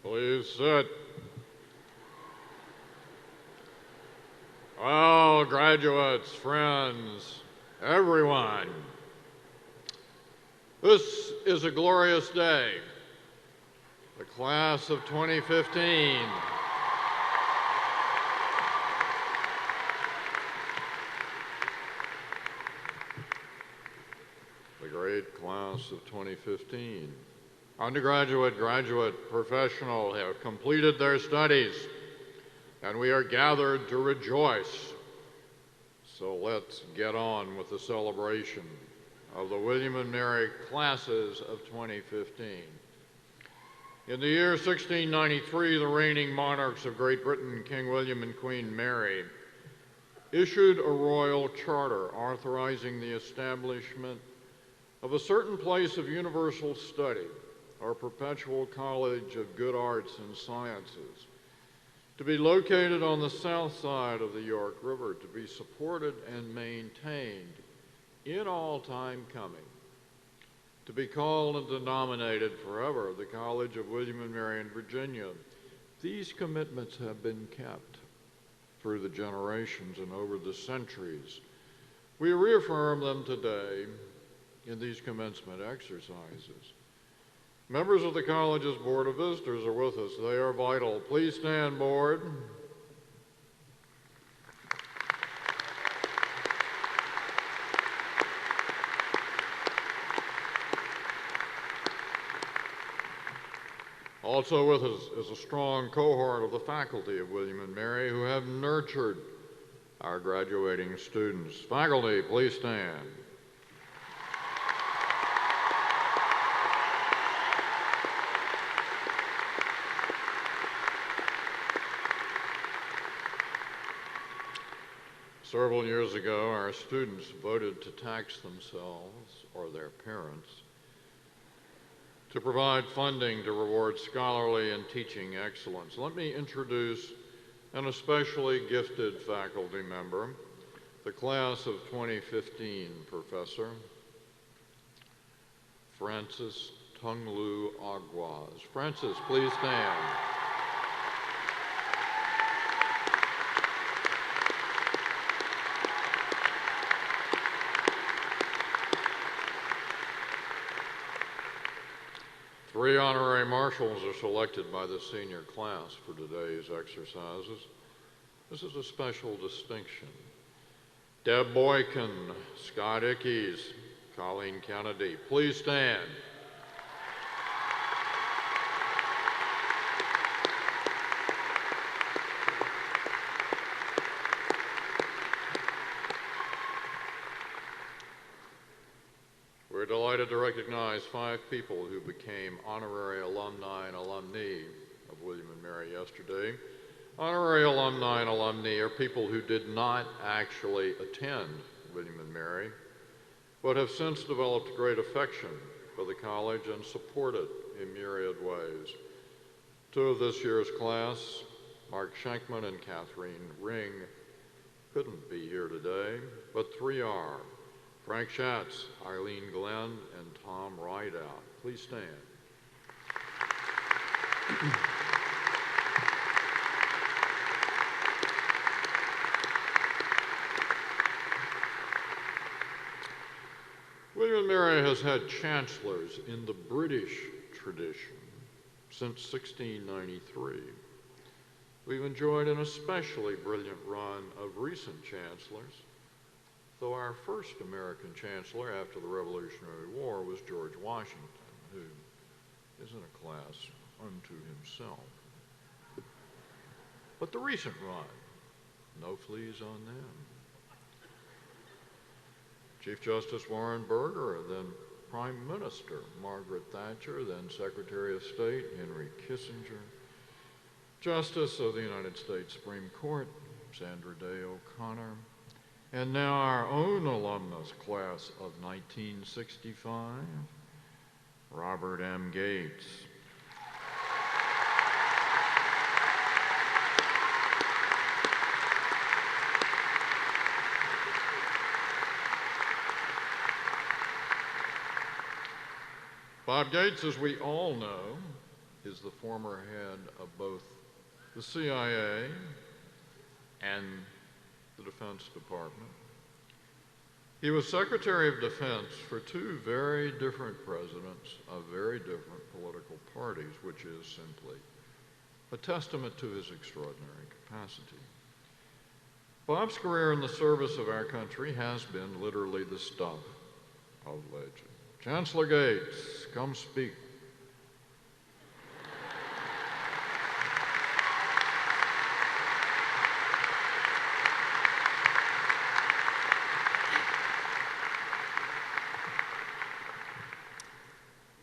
Please sit. Well, graduates, friends, everyone, this is a glorious day. The class of 2015. The great class of 2015. Undergraduate, graduate, professional have completed their studies, and we are gathered to rejoice. So let's get on with the celebration of the William and Mary classes of 2015. In the year 1693, the reigning monarchs of Great Britain, King William and Queen Mary, issued a royal charter authorizing the establishment of a certain place of universal study, or perpetual college of good arts and sciences, to be located on the south side of the York River, to be supported and maintained in all time coming, to be called and denominated forever the College of William and Mary in Virginia. These commitments have been kept through the generations and over the centuries. We reaffirm them today in these commencement exercises. Members of the college's Board of Visitors are with us. They are vital. Please stand, Board. Also with us is a strong cohort of the faculty of William and Mary who have nurtured our graduating students. Faculty, please stand. Several years ago, our students voted to tax themselves or their parents to provide funding to reward scholarly and teaching excellence. Let me introduce an especially gifted faculty member, the class of 2015 Professor Francis Tunglu Aguas. Francis, please stand. Three honorary marshals are selected by the senior class for today's exercises. This is a special distinction. Deb Boykin, Scott Ickes, Colleen Kennedy, please stand. We're delighted to recognize 5 people who became honorary alumni and alumni of William and Mary yesterday. Honorary alumni and alumni are people who did not actually attend William and Mary, but have since developed great affection for the college and support it in myriad ways. 2 of this year's class, Mark Schenkman and Catherine Ring, couldn't be here today, but 3 are. Frank Schatz, Eileen Glenn, and Tom Rideout. Please stand. William and Mary has had chancellors in the British tradition since 1693. We've enjoyed an especially brilliant run of recent chancellors, though our first American chancellor after the Revolutionary War was George Washington, who is in a class unto himself. But the recent run, no fleas on them. Chief Justice Warren Burger, then Prime Minister Margaret Thatcher, then Secretary of State Henry Kissinger, Justice of the United States Supreme Court Sandra Day O'Connor, and now our own alumnus class of 1965, Robert M. Gates. Bob Gates, as we all know, is the former head of both the CIA and the Defense Department. He was Secretary of Defense for two very different presidents of very different political parties, which is simply a testament to his extraordinary capacity. Bob's career in the service of our country has been literally the stuff of legend. Chancellor Gates, come speak.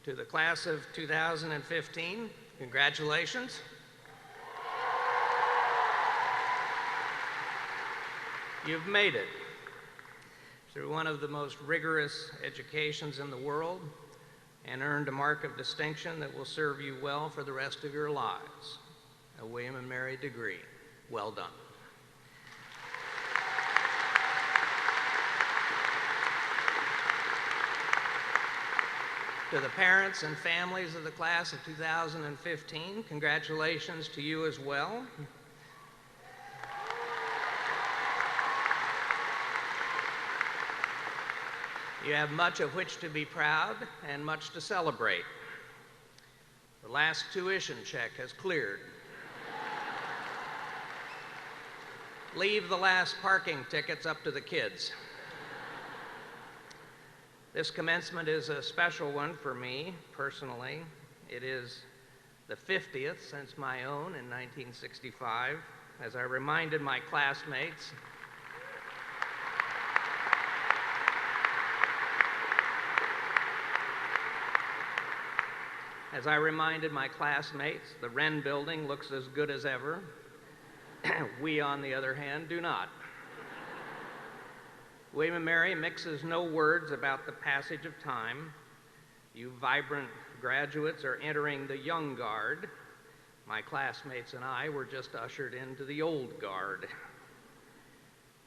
To the class of 2015, congratulations. You've made it through one of the most rigorous educations in the world and earned a mark of distinction that will serve you well for the rest of your lives, a William & Mary degree. Well done. To the parents and families of the class of 2015, congratulations to you as well. You have much of which to be proud and much to celebrate. The last tuition check has cleared. Leave the last parking tickets up to the kids. This commencement is a special one for me, personally. It is the 50th since my own in 1965, as I reminded my classmates the Wren building looks as good as ever. We, on the other hand, do not. William & Mary mixes no words about the passage of time. You vibrant graduates are entering the young guard. My classmates and I were just ushered into the old guard.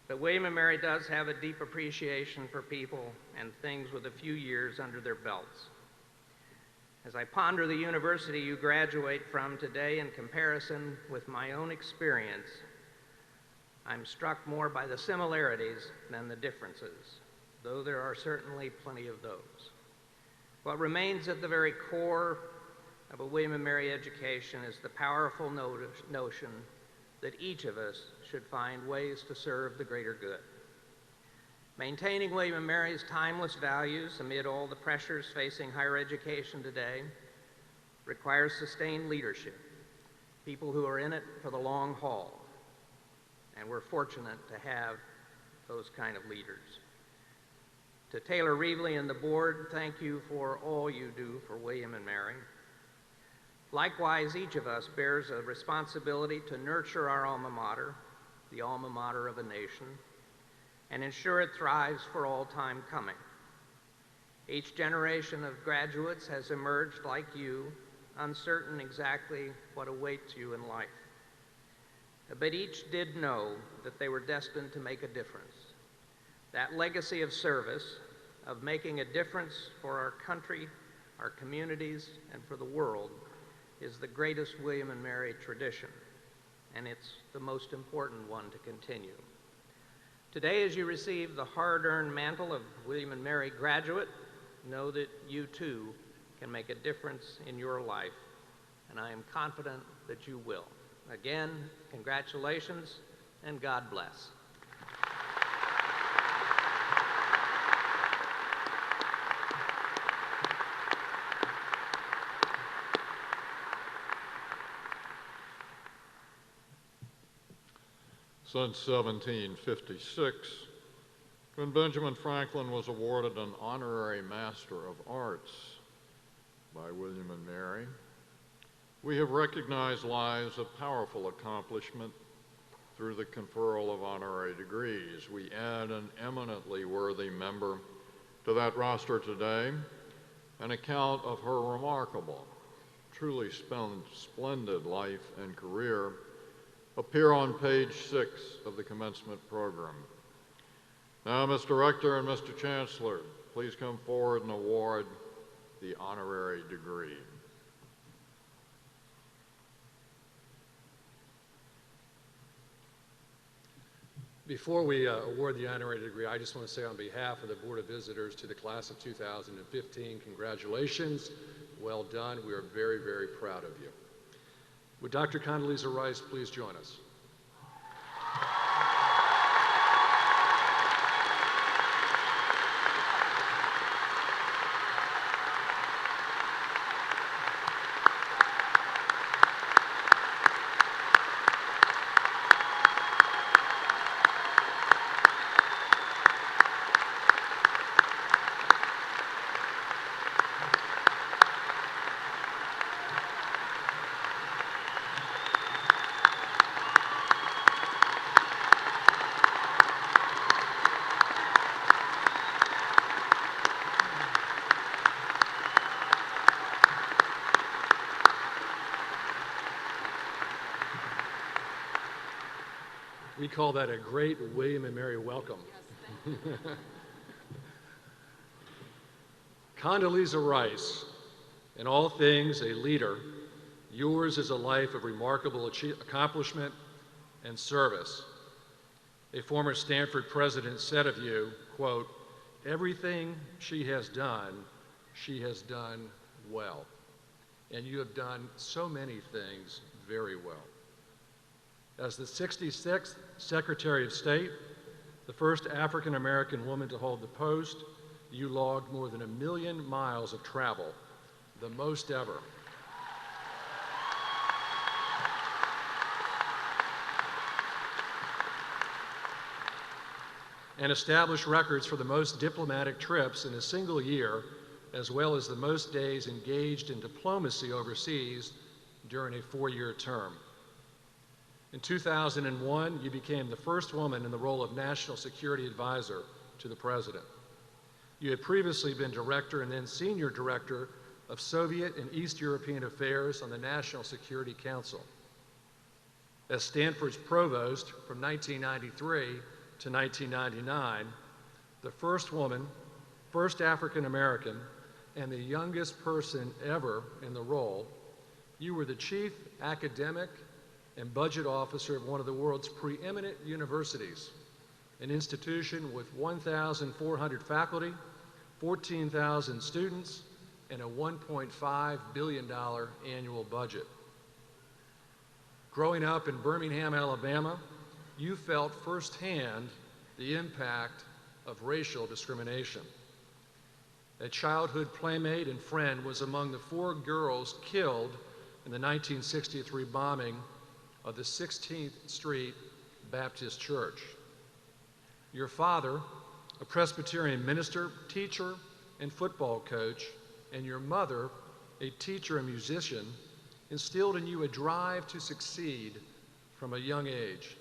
But William & Mary does have a deep appreciation for people and things with a few years under their belts. As I ponder the university you graduate from today in comparison with my own experience, I'm struck more by the similarities than the differences, though there are certainly plenty of those. What remains at the very core of a William & Mary education is the powerful notion that each of us should find ways to serve the greater good. Maintaining William & Mary's timeless values amid all the pressures facing higher education today requires sustained leadership, people who are in it for the long haul. And we're fortunate to have those kind of leaders. To Taylor Reevely and the board, thank you for all you do for William & Mary. Likewise, each of us bears a responsibility to nurture our alma mater, the alma mater of a nation, and ensure it thrives for all time coming. Each generation of graduates has emerged like you, uncertain exactly what awaits you in life. But each did know that they were destined to make a difference. That legacy of service, of making a difference for our country, our communities, and for the world, is the greatest William & Mary tradition, and it's the most important one to continue. Today, as you receive the hard-earned mantle of William & Mary graduate, know that you too can make a difference in your life, and I am confident that you will. Again, congratulations, and God bless. Since 1756, when Benjamin Franklin was awarded an honorary Master of Arts by William & Mary, we have recognized lives of powerful accomplishment through the conferral of honorary degrees. We add an eminently worthy member to that roster today, an account of her remarkable, truly splendid life and career appear on page 6 of the commencement program. Now, Mr. Rector and Mr. Chancellor, please come forward and award the honorary degree. Before we award the honorary degree, I just want to say on behalf of the Board of Visitors to the class of 2015, congratulations, well done. We are very, very proud of you. Would Dr. Condoleezza Rice please join us? We call that a great William and Mary welcome. Yes, thank you. Condoleezza Rice, in all things a leader, yours is a life of remarkable accomplishment and service. A former Stanford president said of you, quote, "Everything she has done well." And you have done so many things very well. As the 66th Secretary of State, the first African-American woman to hold the post, you logged more than 1 million miles of travel, the most ever. And established records for the most diplomatic trips in a single year, as well as the most days engaged in diplomacy overseas during a 4-year term. In 2001, you became the first woman in the role of National Security Advisor to the President. You had previously been Director and then Senior Director of Soviet and East European Affairs on the National Security Council. As Stanford's Provost from 1993 to 1999, the first woman, first African American, and the youngest person ever in the role, you were the Chief Academic and Budget Officer of one of the world's preeminent universities, an institution with 1,400 faculty, 14,000 students, and a $1.5 billion annual budget. Growing up in Birmingham, Alabama, you felt firsthand the impact of racial discrimination. A childhood playmate and friend was among the 4 girls killed in the 1963 bombing of the 16th Street Baptist Church. Your father, a Presbyterian minister, teacher, and football coach, and your mother, a teacher and musician, instilled in you a drive to succeed from a young age,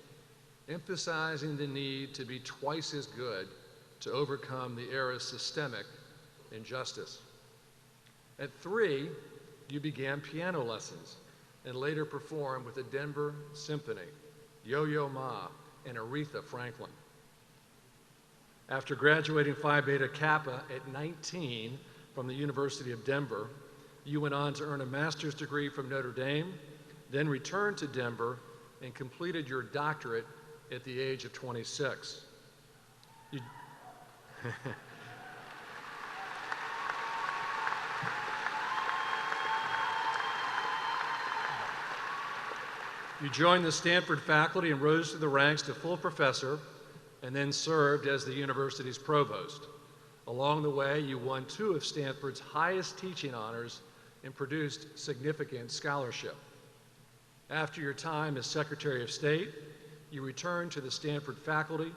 emphasizing the need to be twice as good to overcome the era's systemic injustice. At 3, you began piano lessons and later performed with the Denver Symphony, Yo-Yo Ma, and Aretha Franklin. After graduating Phi Beta Kappa at 19 from the University of Denver, you went on to earn a master's degree from Notre Dame, then returned to Denver and completed your doctorate at the age of 26. You joined the Stanford faculty and rose through the ranks to full professor and then served as the university's provost. Along the way, you won 2 of Stanford's highest teaching honors and produced significant scholarship. After your time as Secretary of State, you returned to the Stanford faculty,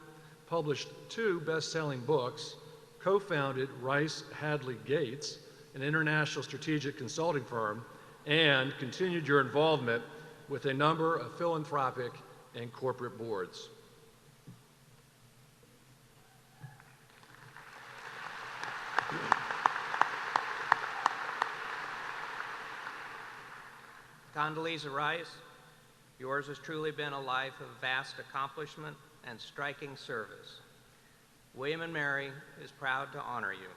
published 2 best-selling books, co-founded Rice Hadley Gates, an international strategic consulting firm, and continued your involvement with a number of philanthropic and corporate boards. Condoleezza Rice, yours has truly been a life of vast accomplishment and striking service. William and Mary is proud to honor you.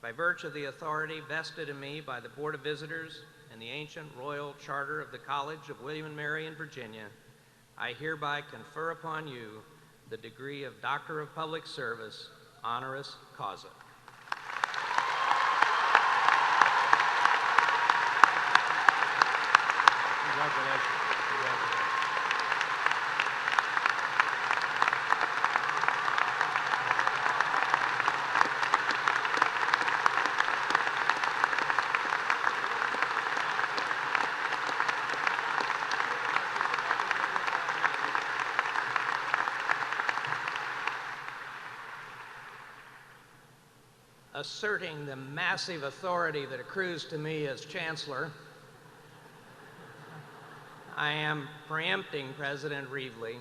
By virtue of the authority vested in me by the Board of Visitors and the ancient royal charter of the College of William and Mary in Virginia, I hereby confer upon you the degree of Doctor of Public Service, honoris causa. Congratulations. Asserting the massive authority that accrues to me as Chancellor, I am preempting President Reevely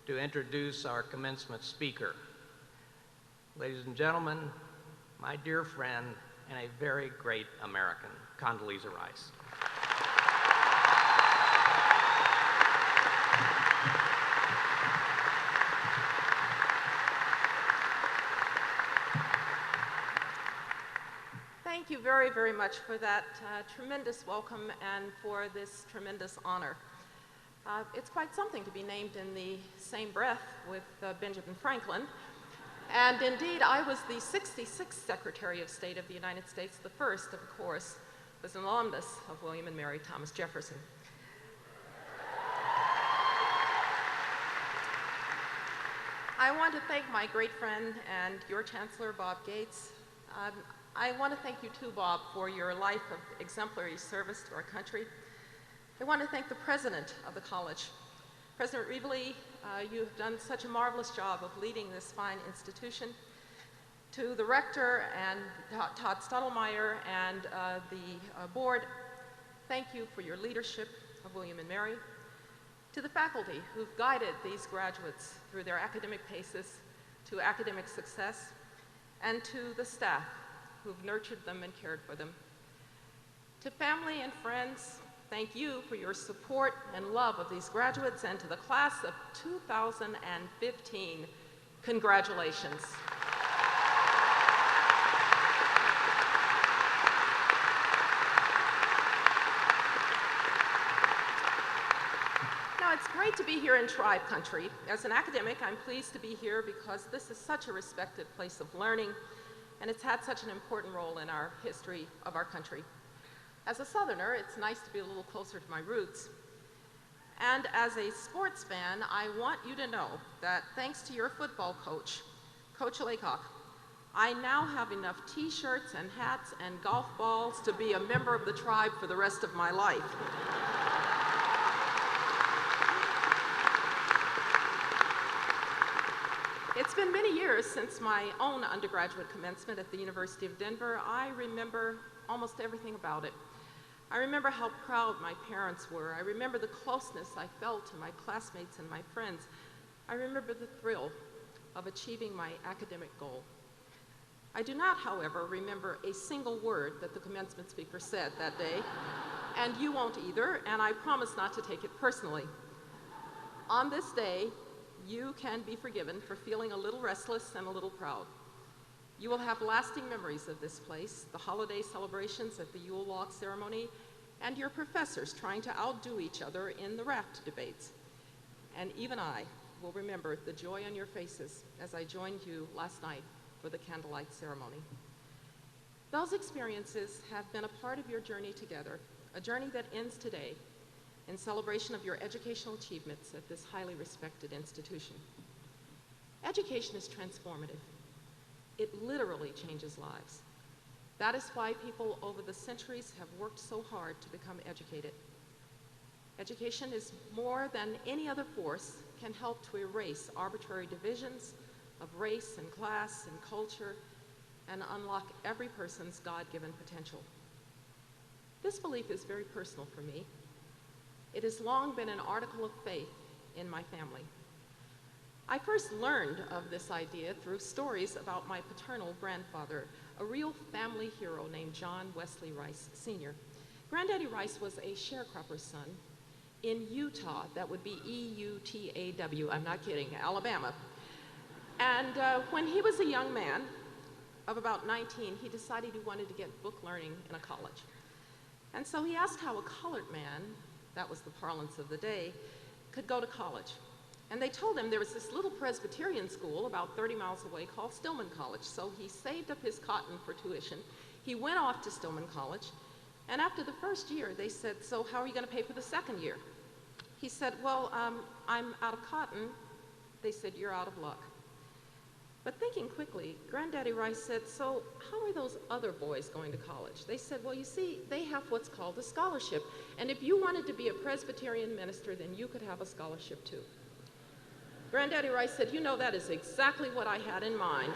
to introduce our commencement speaker. Ladies and gentlemen, my dear friend and a very great American, Condoleezza Rice. Thank you very, very much for that tremendous welcome and for this tremendous honor. It's quite something to be named in the same breath with Benjamin Franklin. And indeed, I was the 66th Secretary of State of the United States. The first, of course, was an alumnus of William and Mary Thomas Jefferson. I want to thank my great friend and your Chancellor, Bob Gates. I want to thank you too, Bob, for your life of exemplary service to our country. I want to thank the president of the college. President Reevely, you have done such a marvelous job of leading this fine institution. To the rector and Todd Stottlemyre and the board, thank you for your leadership of William and Mary. To the faculty who've guided these graduates through their academic paces to academic success, and to the staff who've nurtured them and cared for them. To family and friends, thank you for your support and love of these graduates, and to the class of 2015, congratulations. Now, it's great to be here in Tribe Country. As an academic, I'm pleased to be here because this is such a respected place of learning, and it's had such an important role in our history of our country. As a Southerner, it's nice to be a little closer to my roots. And as a sports fan, I want you to know that thanks to your football coach, Coach Laycock, I now have enough t-shirts and hats and golf balls to be a member of the tribe for the rest of my life. It's been many years since my own undergraduate commencement at the University of Denver. I remember almost everything about it. I remember how proud my parents were. I remember the closeness I felt to my classmates and my friends. I remember the thrill of achieving my academic goal. I do not, however, remember a single word that the commencement speaker said that day, and you won't either, and I promise not to take it personally. On this day, you can be forgiven for feeling a little restless and a little proud. You will have lasting memories of this place, the holiday celebrations at the Yule log ceremony, and your professors trying to outdo each other in the raft debates. And even I will remember the joy on your faces as I joined you last night for the candlelight ceremony. Those experiences have been a part of your journey together, a journey that ends today in celebration of your educational achievements at this highly respected institution. Education is transformative. It literally changes lives. That is why people over the centuries have worked so hard to become educated. Education is more than any other force can help to erase arbitrary divisions of race and class and culture and unlock every person's God-given potential. This belief is very personal for me. It has long been an article of faith in my family. I first learned of this idea through stories about my paternal grandfather, a real family hero named John Wesley Rice, Sr. Granddaddy Rice was a sharecropper's son in Utah. That would be E-U-T-A-W, I'm not kidding, Alabama. And when he was a young man of about 19, he decided he wanted to get book learning in a college. And so he asked how a colored man, that was the parlance of the day, could go to college. And they told him there was this little Presbyterian school about 30 miles away called Stillman College. So he saved up his cotton for tuition. He went off to Stillman College. And after the first year, they said, so how are you going to pay for the second year? He said, well, I'm out of cotton. They said, you're out of luck. But thinking quickly, Granddaddy Rice said, so how are those other boys going to college? They said, well, you see, they have what's called a scholarship. And if you wanted to be a Presbyterian minister, then you could have a scholarship too. Granddaddy Rice said, you know, that is exactly what I had in mind.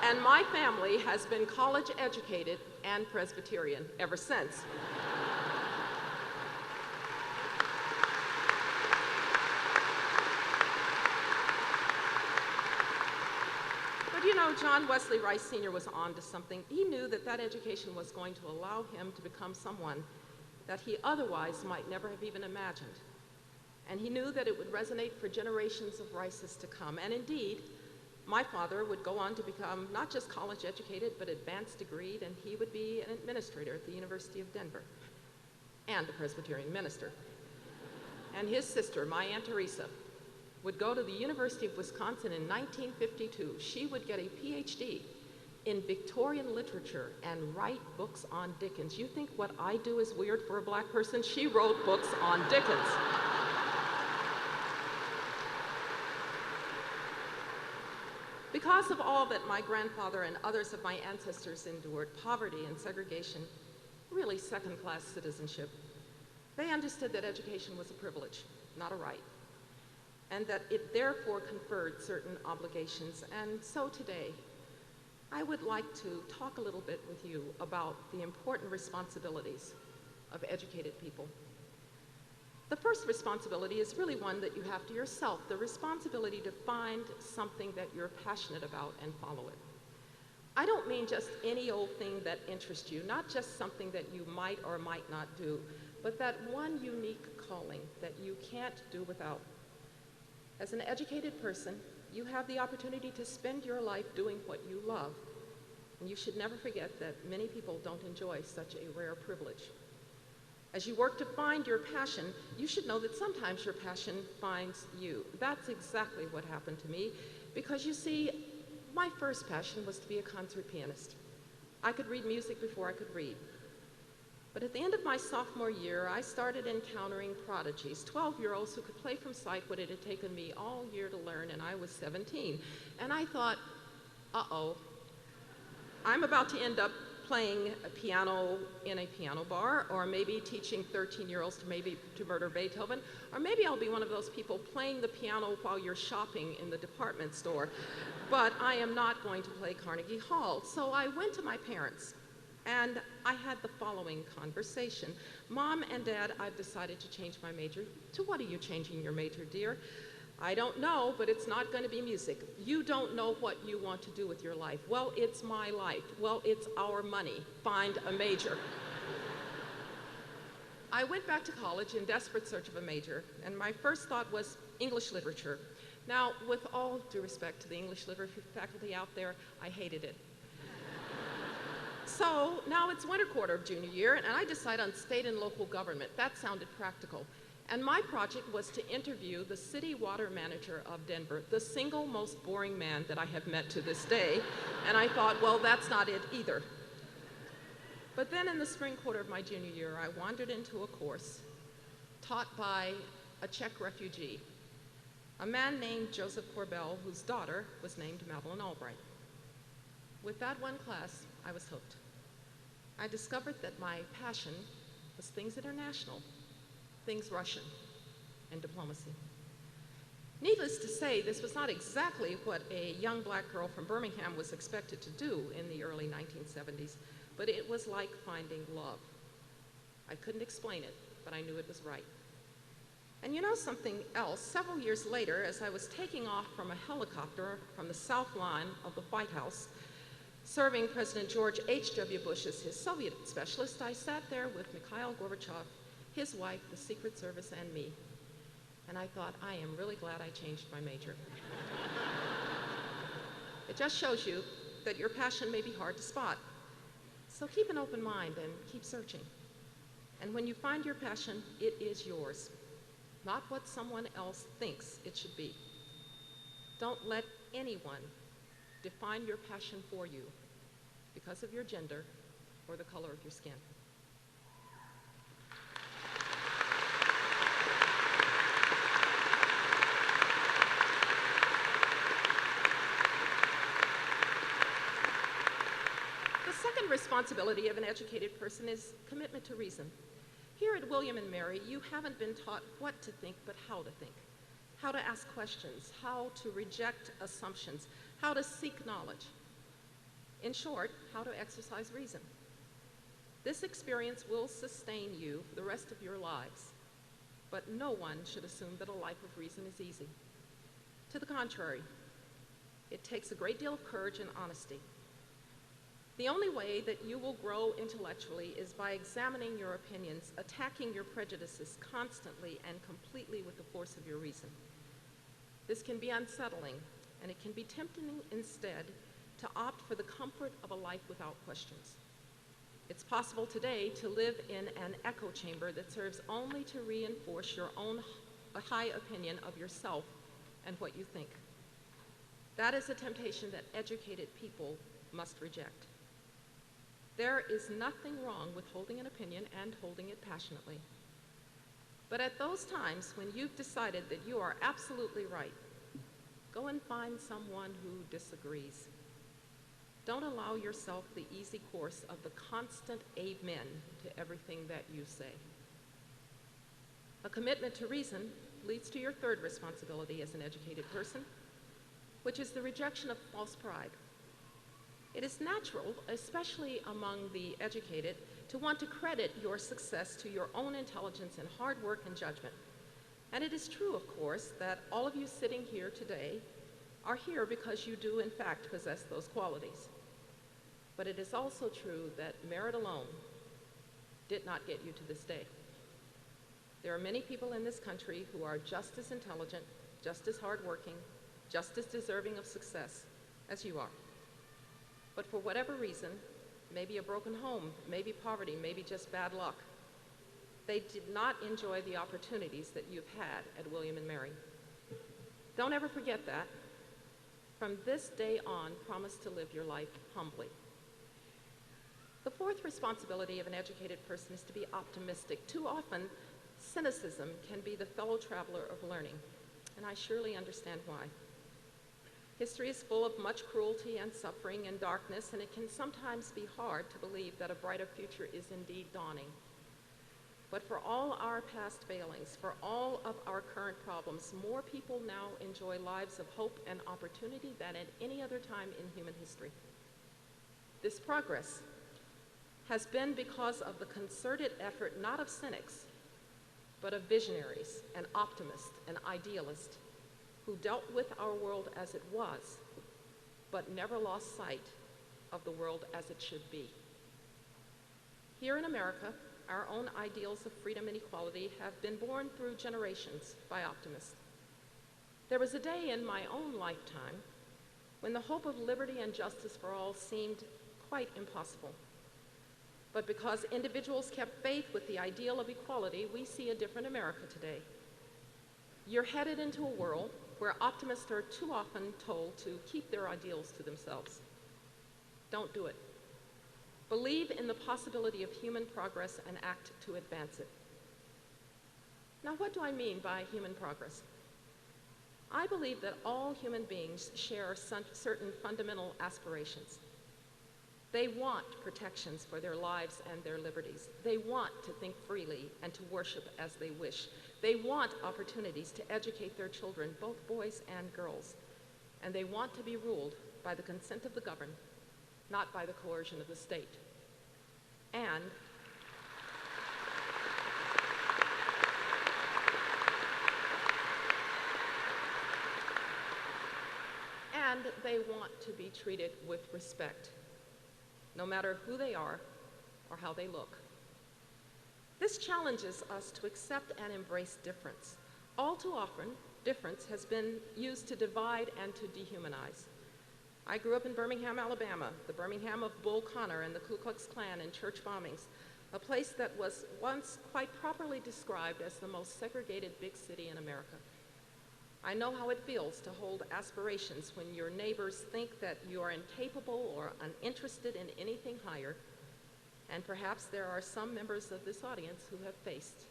And my family has been college educated and Presbyterian ever since. But you know, John Wesley Rice Sr. was on to something. He knew that that education was going to allow him to become someone that he otherwise might never have even imagined. And he knew that it would resonate for generations of Rices to come. And indeed, my father would go on to become not just college educated, but advanced degreed, and he would be an administrator at the University of Denver and a Presbyterian minister. And his sister, my Aunt Teresa, would go to the University of Wisconsin in 1952. She would get a PhD in Victorian literature and write books on Dickens. You think what I do is weird for a black person? She wrote books on Dickens. Because of all that my grandfather and others of my ancestors endured, poverty and segregation, really second-class citizenship, they understood that education was a privilege, not a right, and that it therefore conferred certain obligations. And so today, I would like to talk a little bit with you about the important responsibilities of educated people. The first responsibility is really one that you have to yourself, the responsibility to find something that you're passionate about and follow it. I don't mean just any old thing that interests you, not just something that you might or might not do, but that one unique calling that you can't do without. As an educated person, you have the opportunity to spend your life doing what you love, and you should never forget that many people don't enjoy such a rare privilege. As you work to find your passion, you should know that sometimes your passion finds you. That's exactly what happened to me, because you see, my first passion was to be a concert pianist. I could read music before I could read. But at the end of my sophomore year, I started encountering prodigies, 12-year-olds who could play from sight what it had taken me all year to learn, and I was 17. And I thought, uh-oh, I'm about to end up playing a piano in a piano bar, or maybe teaching 13-year-olds to murder Beethoven, or maybe I'll be one of those people playing the piano while you're shopping in the department store. But I am not going to play Carnegie Hall. So I went to my parents, and I had the following conversation. Mom and Dad, I've decided to change my major. To what are you changing your major, dear? I don't know, but it's not going to be music. You don't know what you want to do with your life. Well, it's my life. Well, it's our money. Find a major. I went back to college in desperate search of a major, and my first thought was English literature. Now, with all due respect to the English literature faculty out there, I hated it. So now it's winter quarter of junior year, and I decided on state and local government. That sounded practical. And my project was to interview the city water manager of Denver, the single most boring man that I have met to this day. And I thought, well, that's not it either. But then in the spring quarter of my junior year, I wandered into a course taught by a Czech refugee, a man named Joseph Corbell, whose daughter was named Madeline Albright. With that one class, I was hooked. I discovered that my passion was things international, things Russian, and diplomacy. Needless to say, this was not exactly what a young black girl from Birmingham was expected to do in the early 1970s, but it was like finding love. I couldn't explain it, but I knew it was right. And you know something else? Several years later, as I was taking off from a helicopter from the south line of the White House, serving President George H.W. Bush as his Soviet specialist, I sat there with Mikhail Gorbachev, his wife, the Secret Service, and me. And I thought, I am really glad I changed my major. It just shows you that your passion may be hard to spot. So keep an open mind and keep searching. And when you find your passion, it is yours. not what someone else thinks it should be. Don't let anyone define your passion for you because of your gender or the color of your skin. The second responsibility of an educated person is commitment to reason. Here at William and Mary, you haven't been taught what to think, but how to think, how to ask questions, how to reject assumptions, how to seek knowledge. In short, how to exercise reason. This experience will sustain you for the rest of your lives, but no one should assume that a life of reason is easy. To the contrary, it takes a great deal of courage and honesty. The only way that you will grow intellectually is by examining your opinions, attacking your prejudices constantly and completely with the force of your reason. This can be unsettling, and it can be tempting instead to opt for the comfort of a life without questions. It's possible today to live in an echo chamber that serves only to reinforce your own high opinion of yourself and what you think. That is a temptation that educated people must reject. There is nothing wrong with holding an opinion and holding it passionately. But at those times when you've decided that you are absolutely right, go and find someone who disagrees. Don't allow yourself the easy course of the constant amen to everything that you say. A commitment to reason leads to your third responsibility as an educated person, which is the rejection of false pride. It is natural, especially among the educated, to want to credit your success to your own intelligence and hard work and judgment. And it is true, of course, that all of you sitting here today are here because you do, in fact, possess those qualities. But it is also true that merit alone did not get you to this day. There are many people in this country who are just as intelligent, just as hardworking, just as deserving of success as you are. But for whatever reason, maybe a broken home, maybe poverty, maybe just bad luck, they did not enjoy the opportunities that you've had at William and Mary. Don't ever forget that. From this day on, promise to live your life humbly. The fourth responsibility of an educated person is to be optimistic. Too often, cynicism can be the fellow traveler of learning, and I surely understand why. History is full of much cruelty and suffering and darkness, and it can sometimes be hard to believe that a brighter future is indeed dawning. But for all our past failings, for all of our current problems, more people now enjoy lives of hope and opportunity than at any other time in human history. This progress has been because of the concerted effort not of cynics, but of visionaries and optimists and idealists who dealt with our world as it was, but never lost sight of the world as it should be. Here in America, our own ideals of freedom and equality have been born through generations by optimists. There was a day in my own lifetime when the hope of liberty and justice for all seemed quite impossible. But because individuals kept faith with the ideal of equality, we see a different America today. You're headed into a world where optimists are too often told to keep their ideals to themselves. Don't do it. Believe in the possibility of human progress and act to advance it. Now, what do I mean by human progress? I believe that all human beings share certain fundamental aspirations. They want protections for their lives and their liberties. They want to think freely and to worship as they wish. They want opportunities to educate their children, both boys and girls. And they want to be ruled by the consent of the governed, not by the coercion of the state. And they want to be treated with respect, no matter who they are or how they look. This challenges us to accept and embrace difference. All too often, difference has been used to divide and to dehumanize. I grew up in Birmingham, Alabama, the Birmingham of Bull Connor and the Ku Klux Klan and church bombings. a place that was once quite properly described as the most segregated big city in America. I know how it feels to hold aspirations when your neighbors think that you are incapable or uninterested in anything higher, and perhaps there are some members of this audience who have faced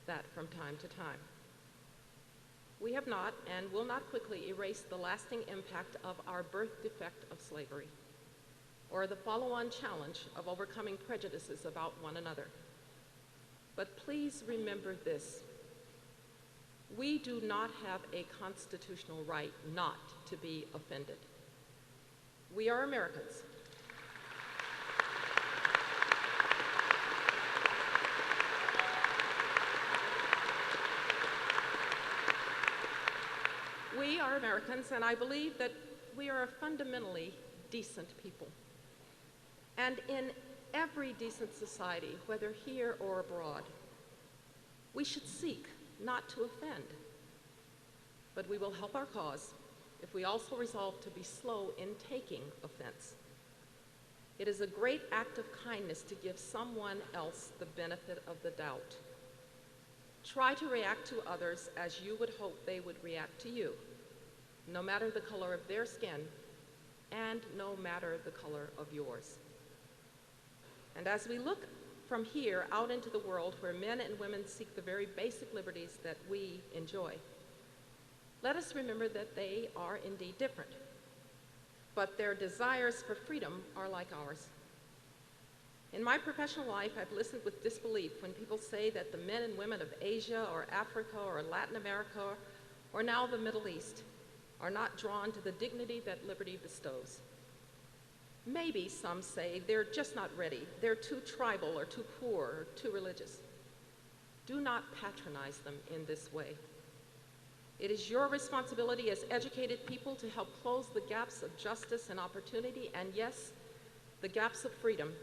that from time to time. We have not and will not quickly erase the lasting impact of our birth defect of slavery, or the follow-on challenge of overcoming prejudices about one another. But please remember this: we do not have a constitutional right not to be offended. We are Americans. We are Americans, and I believe that we are a fundamentally decent people. And in every decent society, whether here or abroad, we should seek not to offend. But we will help our cause if we also resolve to be slow in taking offense. It is a great act of kindness to give someone else the benefit of the doubt. Try to react to others as you would hope they would react to you, no matter the color of their skin and no matter the color of yours. And as we look from here out into the world where men and women seek the very basic liberties that we enjoy, let us remember that they are indeed different, but their desires for freedom are like ours. In my professional life, I've listened with disbelief when people say that the men and women of Asia or Africa or Latin America or now the Middle East are not drawn to the dignity that liberty bestows. Maybe some say they're just not ready, they're too tribal or too poor or too religious. Do not patronize them in this way. It is your responsibility as educated people to help close the gaps of justice and opportunity, and yes, the gaps of freedom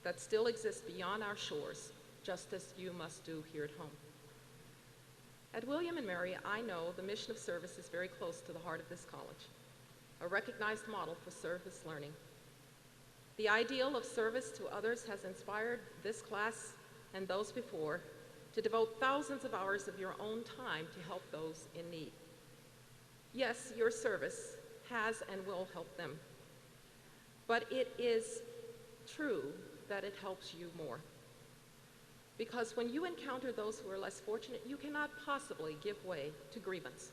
that still exist beyond our shores, just as you must do here at home. At William & Mary, I know the mission of service is very close to the heart of this college, a recognized model for service learning. The ideal of service to others has inspired this class and those before to devote thousands of hours of your own time to help those in need. Yes, your service has and will help them, but it is true that it helps you more. Because when you encounter those who are less fortunate, you cannot possibly give way to grievance.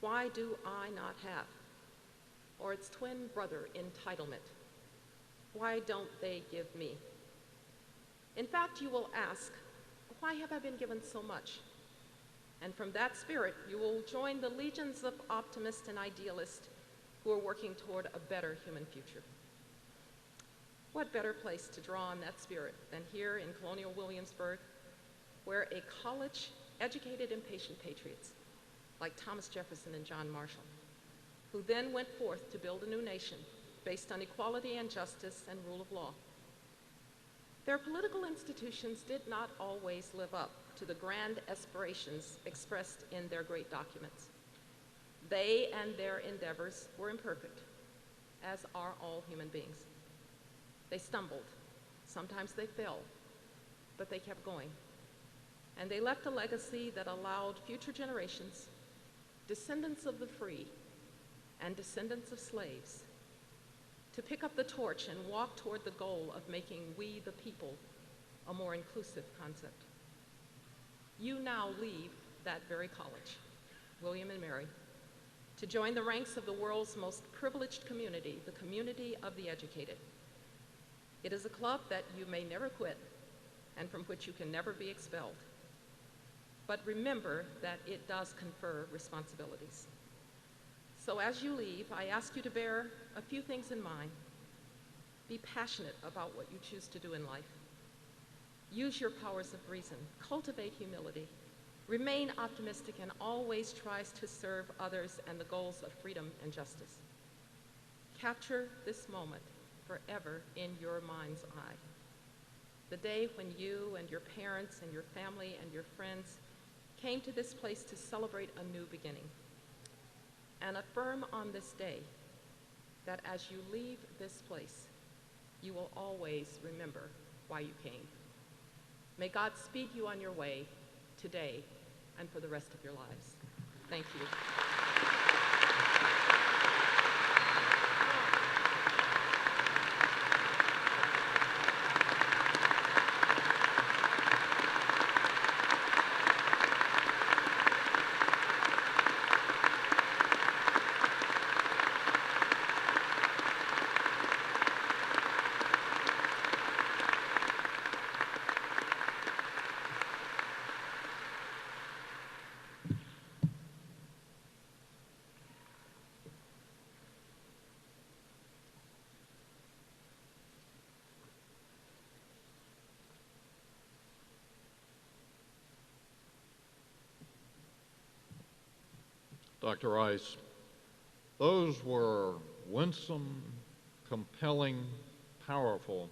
Why do I not have? Or its twin brother, entitlement. Why don't they give me? In fact, you will ask, why have I been given so much? And from that spirit, you will join the legions of optimists and idealists who are working toward a better human future. What better place to draw on that spirit than here in colonial Williamsburg, where a college educated and patient patriots like Thomas Jefferson and John Marshall, who then went forth to build a new nation based on equality and justice and rule of law. Their political institutions did not always live up to the grand aspirations expressed in their great documents. They and their endeavors were imperfect, as are all human beings. They stumbled, sometimes they fell, but they kept going. And they left a legacy that allowed future generations, descendants of the free and descendants of slaves, to pick up the torch and walk toward the goal of making we the people a more inclusive concept. You now leave that very college, William & Mary, to join the ranks of the world's most privileged community, the community of the educated. It is a club that you may never quit and from which you can never be expelled. But remember that it does confer responsibilities. So as you leave, I ask you to bear a few things in mind. Be passionate about what you choose to do in life. Use your powers of reason. Cultivate humility. Remain optimistic and always tries to serve others and the goals of freedom and justice. Capture this moment forever in your mind's eye. The day when you and your parents and your family and your friends came to this place to celebrate a new beginning. And affirm on this day that as you leave this place, you will always remember why you came. May God speed you on your way today and for the rest of your lives. Thank you. Dr. Rice, those were winsome, compelling, powerful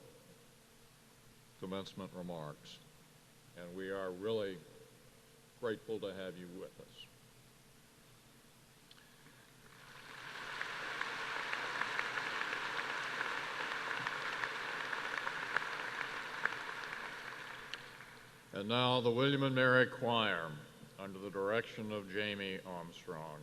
commencement remarks, and we are really grateful to have you with us. And now the William and Mary Choir, under the direction of Jamie Armstrong.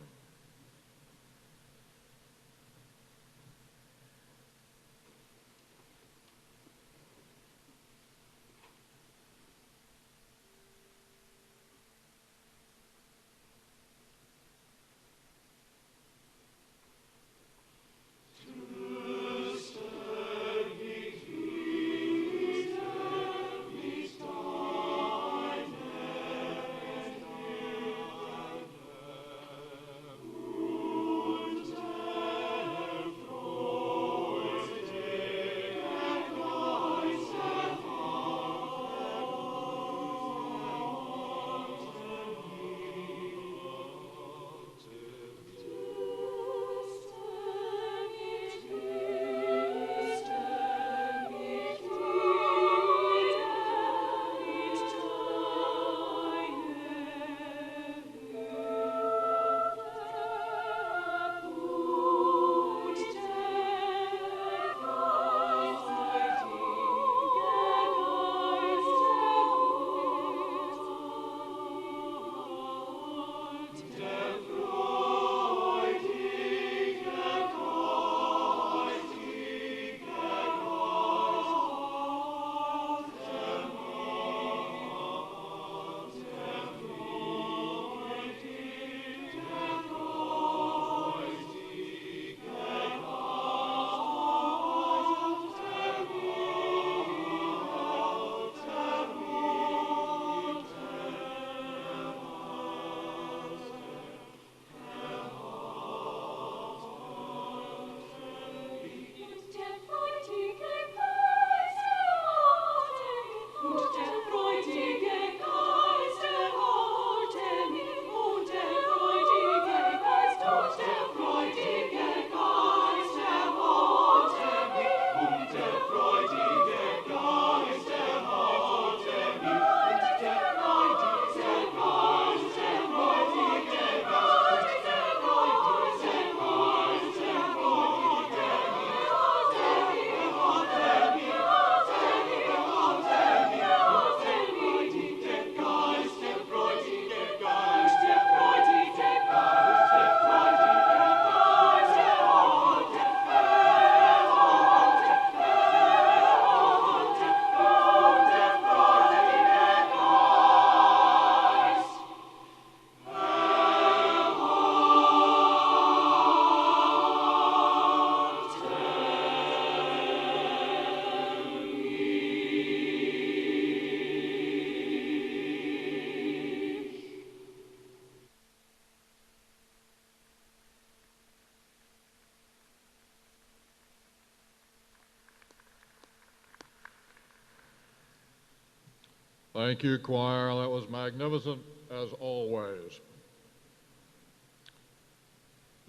Thank you, choir. That was magnificent as always.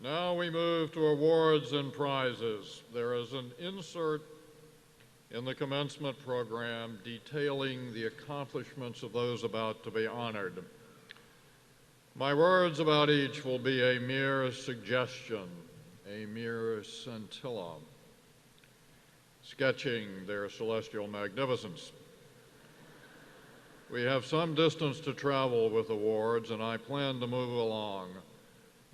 Now we move to awards and prizes. There is an insert in the commencement program detailing the accomplishments of those about to be honored. My words about each will be a mere suggestion, a mere scintilla. sketching their celestial magnificence. We have some distance to travel with awards, and I plan to move along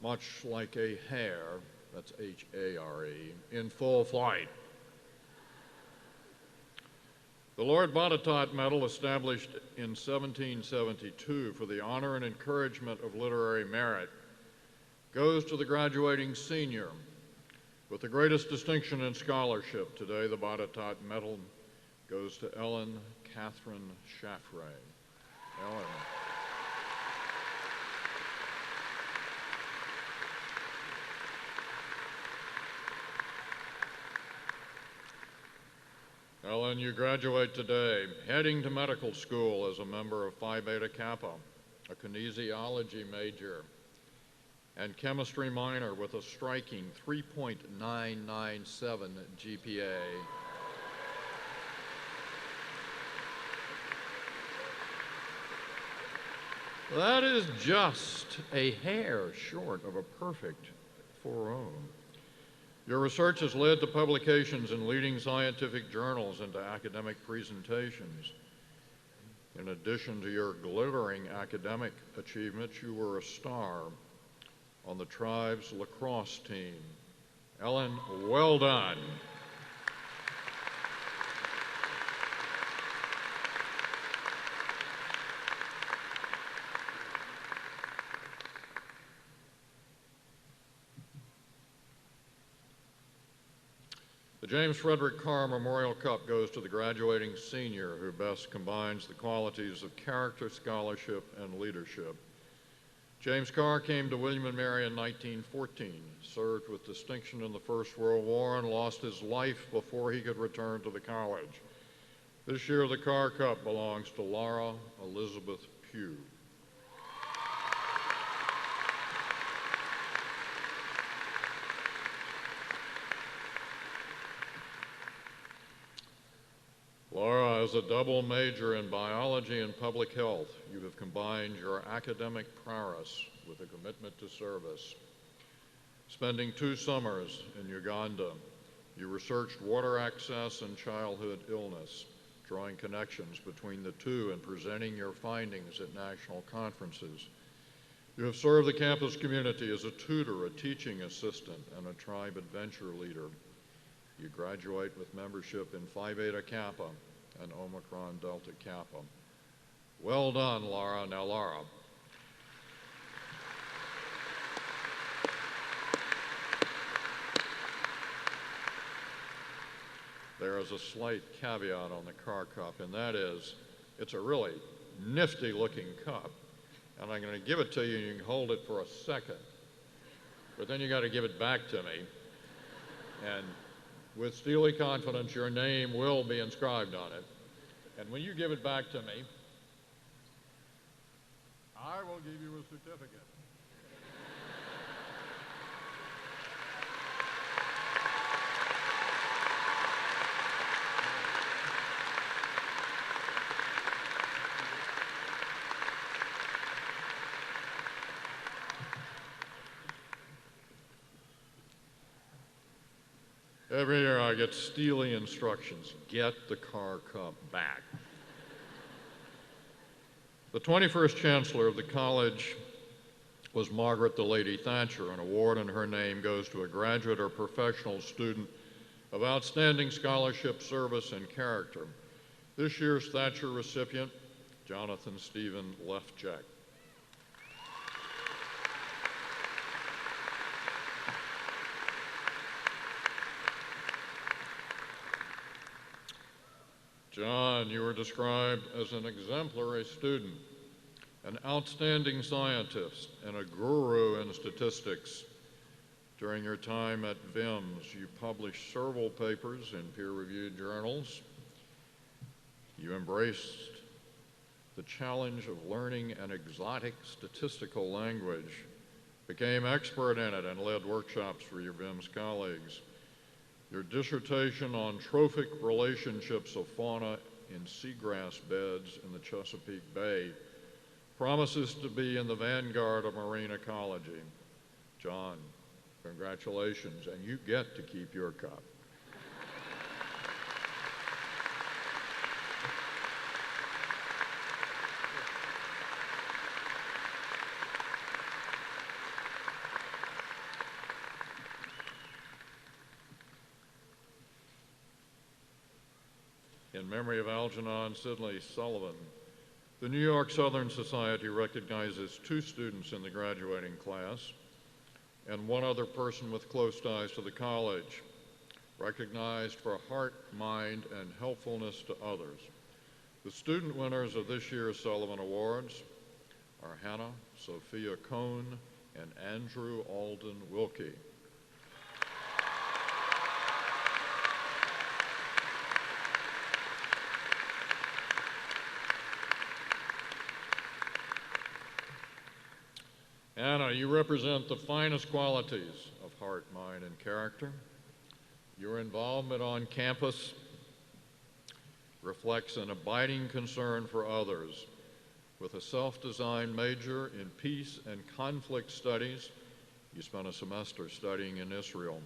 much like a hare, that's H-A-R-E, in full flight. The Lord Botetourt Medal, established in 1772 for the honor and encouragement of literary merit, goes to the graduating senior. With the greatest distinction in scholarship today, the Botetourt Medal goes to Ellen Catherine Chaffray. Ellen. Ellen, you graduate today, heading to medical school as a member of Phi Beta Kappa, a kinesiology major, and chemistry minor with a striking 3.997 GPA. That is just a hair short of a perfect 4.0. Your research has led to publications in leading scientific journals and to academic presentations. In addition to your glittering academic achievements, you were a star on the tribe's lacrosse team. Ellen, well done. The James Frederick Carr Memorial Cup goes to the graduating senior who best combines the qualities of character, scholarship, and leadership. James Carr came to William & Mary in 1914, served with distinction in the First World War, and lost his life before he could return to the college. This year, the Carr Cup belongs to Laura Elizabeth Pugh. Laura, as a double major in biology and public health, you have combined your academic prowess with a commitment to service. Spending 2 summers in Uganda, you researched water access and childhood illness, drawing connections between the two and presenting your findings at national conferences. You have served the campus community as a tutor, a teaching assistant, and a tribe adventure leader. You graduate with membership in Phi Beta Kappa and Omicron Delta Kappa. Well done, Laura. Now, Laura. There is a slight caveat on the Carr Cup, and that is it's a really nifty looking cup. And I'm going to give it to you, and you can hold it for a second. But then you got to give it back to me. And with steely confidence, your name will be inscribed on it. And when you give it back to me, I will give you a certificate. Every year I get steely instructions, get the Carr Cup back. The 21st Chancellor of the college was Margaret the Lady Thatcher. An award in her name goes to a graduate or professional student of outstanding scholarship, service, and character. This year's Thatcher recipient, Jonathan Stephen Lefjack. John, you were described as an exemplary student, an outstanding scientist, and a guru in statistics. During your time at VIMS, you published several papers in peer-reviewed journals. You embraced the challenge of learning an exotic statistical language, became expert in it, and led workshops for your VIMS colleagues. Your dissertation on trophic relationships of fauna in seagrass beds in the Chesapeake Bay promises to be in the vanguard of marine ecology. John, congratulations, and you get to keep your cup. in memory of Algernon Sidley Sullivan, the New York Southern Society recognizes 2 students in the graduating class and 1 other person with close ties to the college, recognized for heart, mind, and helpfulness to others. The student winners of this year's Sullivan Awards are Hannah Sophia Cohn and Andrew Alden Wilkie. Anna, you represent the finest qualities of heart, mind, and character. Your involvement on campus reflects an abiding concern for others. With a self-designed major in peace and conflict studies, you spent a semester studying in Israel.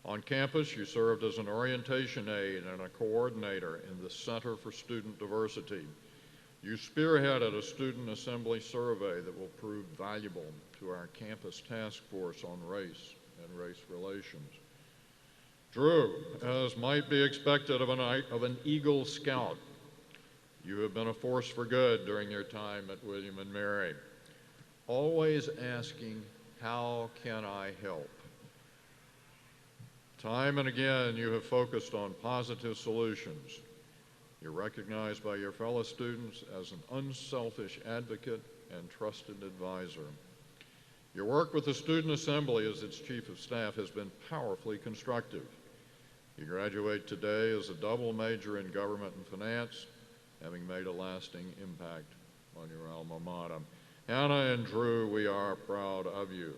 On campus, you served as an orientation aide and a coordinator in the Center for Student Diversity. You spearheaded a student assembly survey that will prove valuable to our campus task force on race and race relations. Drew, as might be expected of an Eagle Scout, you have been a force for good during your time at William & Mary, always asking, how can I help? Time and again, you have focused on positive solutions. You're recognized by your fellow students as an unselfish advocate and trusted advisor. Your work with the Student Assembly as its Chief of Staff has been powerfully constructive. You graduate today as a double major in government and finance, having made a lasting impact on your alma mater. Hannah and Drew, we are proud of you.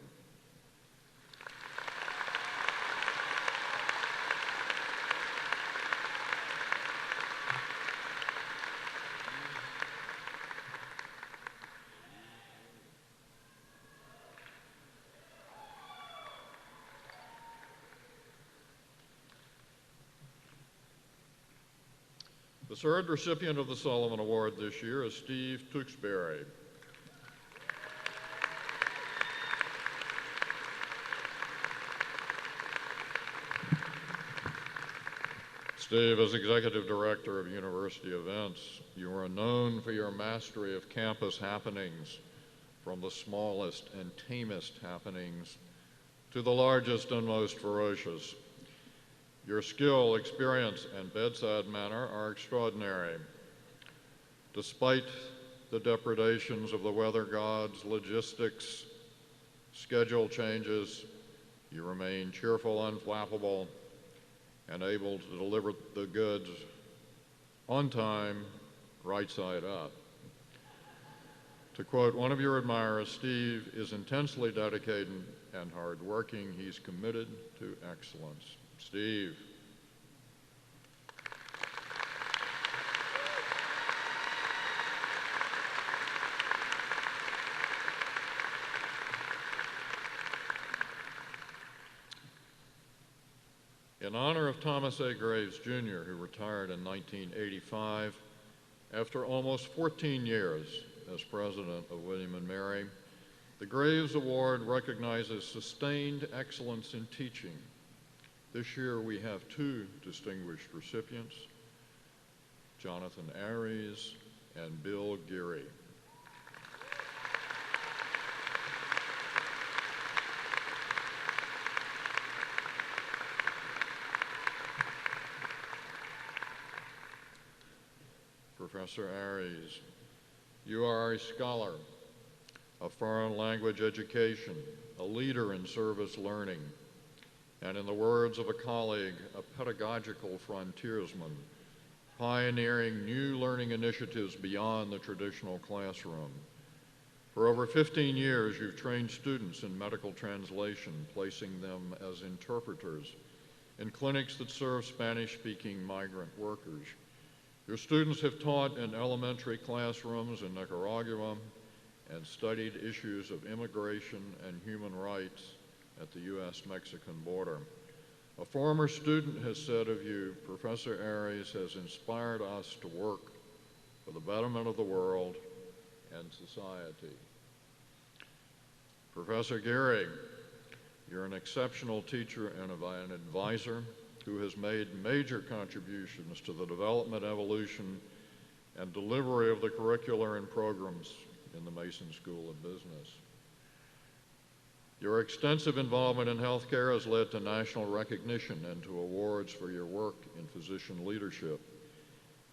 The 3rd recipient of the Sullivan Award this year is Steve Tewksbury. Steve is Executive Director of University Events. You are known for your mastery of campus happenings, from the smallest and tamest happenings to the largest and most ferocious. Your skill, experience, and bedside manner are extraordinary. Despite the depredations of the weather gods, logistics, schedule changes, you remain cheerful, unflappable, and able to deliver the goods on time, right side up. To quote one of your admirers, Steve is intensely dedicated and hardworking. He's committed to excellence. Steve. In honor of Thomas A. Graves, Jr., who retired in 1985, after almost 14 years as president of William & Mary, the Graves Award recognizes sustained excellence in teaching. This year we have 2 distinguished recipients, Jonathan Aries and Bill Geary. Professor Aries, you are a scholar of foreign language education, a leader in service learning, and in the words of a colleague, a pedagogical frontiersman, pioneering new learning initiatives beyond the traditional classroom. For over 15 years, you've trained students in medical translation, placing them as interpreters in clinics that serve Spanish-speaking migrant workers. Your students have taught in elementary classrooms in Nicaragua and studied issues of immigration and human rights at the U.S.-Mexican border. A former student has said of you, Professor Aries has inspired us to work for the betterment of the world and society. Professor Geary, you're an exceptional teacher and an advisor who has made major contributions to the development, evolution, and delivery of the curricular and programs in the Mason School of Business. Your extensive involvement in healthcare has led to national recognition and to awards for your work in physician leadership.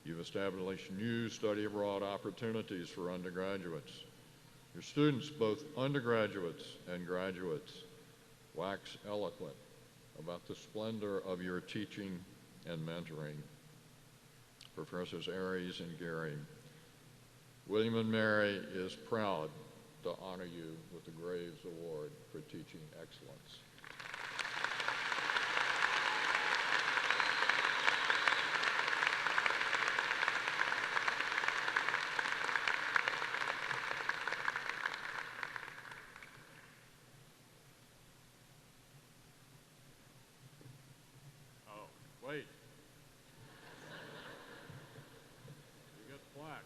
You've established new study abroad opportunities for undergraduates. Your students, both undergraduates and graduates, wax eloquent about the splendor of your teaching and mentoring. Professors Aries and Gary, William & Mary is proud to honor you with the Graves Award for Teaching Excellence. Oh, wait. You get plaques.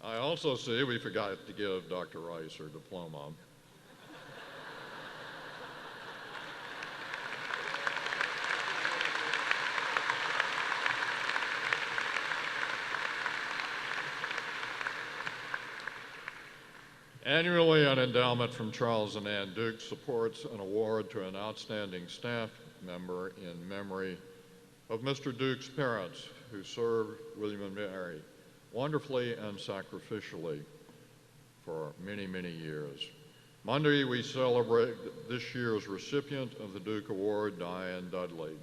I also see we forgot to give Dr. Rice her diploma. Annually, an endowment from Charles and Ann Duke supports an award to an outstanding staff member in memory of Mr. Duke's parents who served William and Mary wonderfully and sacrificially for many, many years. Monday, we celebrate this year's recipient of the Duke Award, Diane Dudley.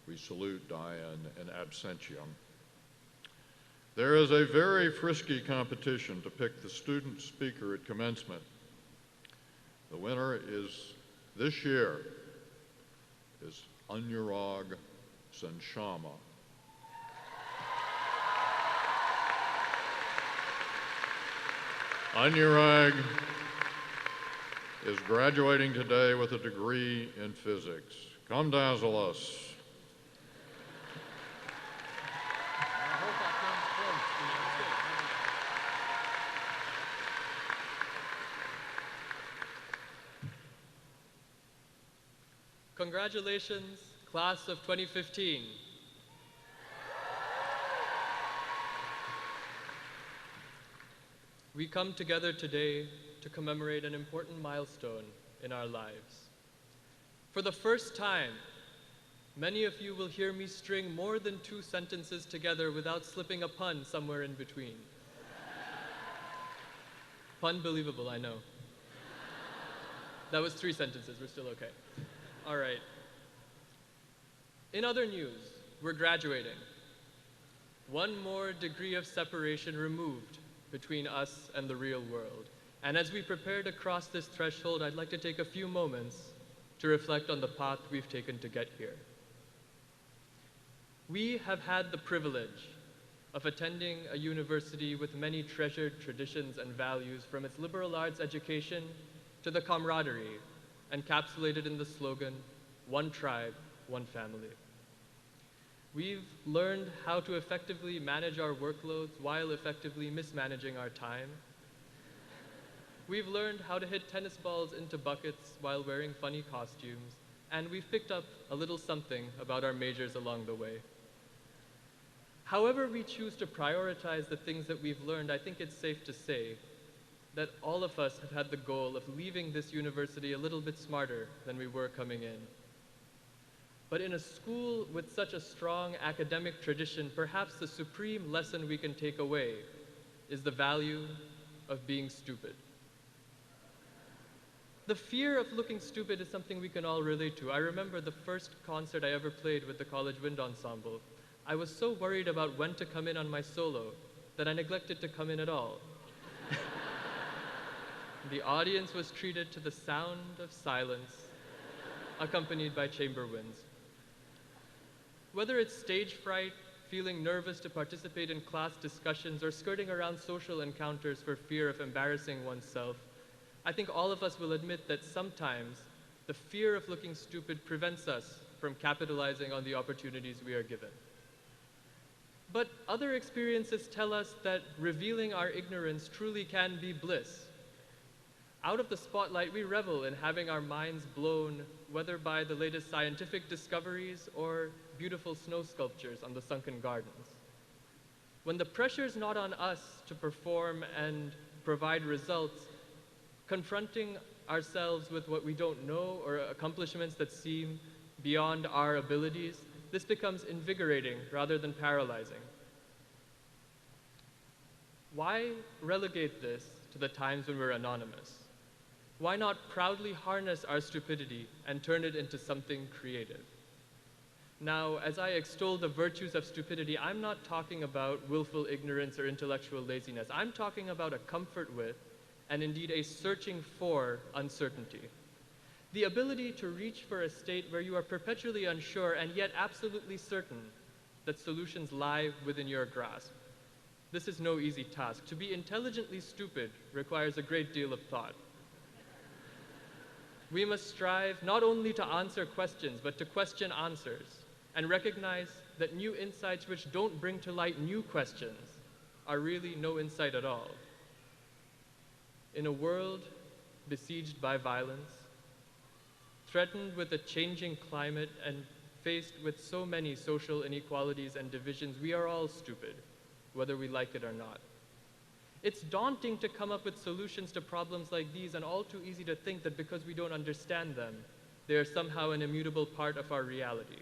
We salute Diane in absentiam. There is a very frisky competition to pick the student speaker at commencement. The winner this year is Anurag Sanshama. Anurag is graduating today with a degree in physics. Come dazzle us. Congratulations, class of 2015. We come together today to commemorate an important milestone in our lives. For the first time, many of you will hear me string more than 2 sentences together without slipping a pun somewhere in between. Pun believable, I know. That was 3 sentences, we're still okay. All right. In other news, we're graduating. One more degree of separation removed between us and the real world. And as we prepare to cross this threshold, I'd like to take a few moments to reflect on the path we've taken to get here. We have had the privilege of attending a university with many treasured traditions and values, from its liberal arts education to the camaraderie encapsulated in the slogan, "One tribe, one family." We've learned how to effectively manage our workloads while effectively mismanaging our time. We've learned how to hit tennis balls into buckets while wearing funny costumes, and we've picked up a little something about our majors along the way. However we choose to prioritize the things that we've learned, I think it's safe to say that all of us have had the goal of leaving this university a little bit smarter than we were coming in. But in a school with such a strong academic tradition, perhaps the supreme lesson we can take away is the value of being stupid. The fear of looking stupid is something we can all relate to. I remember the first concert I ever played with the College Wind Ensemble. I was so worried about when to come in on my solo that I neglected to come in at all. The audience was treated to the sound of silence, accompanied by chamber winds. Whether it's stage fright, feeling nervous to participate in class discussions, or skirting around social encounters for fear of embarrassing oneself, I think all of us will admit that sometimes The fear of looking stupid prevents us from capitalizing on the opportunities we are given. But other experiences tell us that revealing our ignorance truly can be bliss. Out of the spotlight, we revel in having our minds blown, whether by the latest scientific discoveries or beautiful snow sculptures on the sunken gardens. When the pressure's not on us to perform and provide results, confronting ourselves with what we don't know or accomplishments that seem beyond our abilities, this becomes invigorating rather than paralyzing. Why relegate this to the times when we're anonymous? Why not proudly harness our stupidity and turn it into something creative? Now, as I extol the virtues of stupidity, I'm not talking about willful ignorance or intellectual laziness. I'm talking about a comfort with, and indeed a searching for, uncertainty. The ability to reach for a state where you are perpetually unsure and yet absolutely certain that solutions lie within your grasp. This is no easy task. To be intelligently stupid requires a great deal of thought. We must strive not only to answer questions, but to question answers, and recognize that new insights which don't bring to light new questions are really no insight at all. In a world besieged by violence, threatened with a changing climate, and faced with so many social inequalities and divisions, we are all stupid, whether we like it or not. It's daunting to come up with solutions to problems like these, and all too easy to think that because we don't understand them, they are somehow an immutable part of our reality.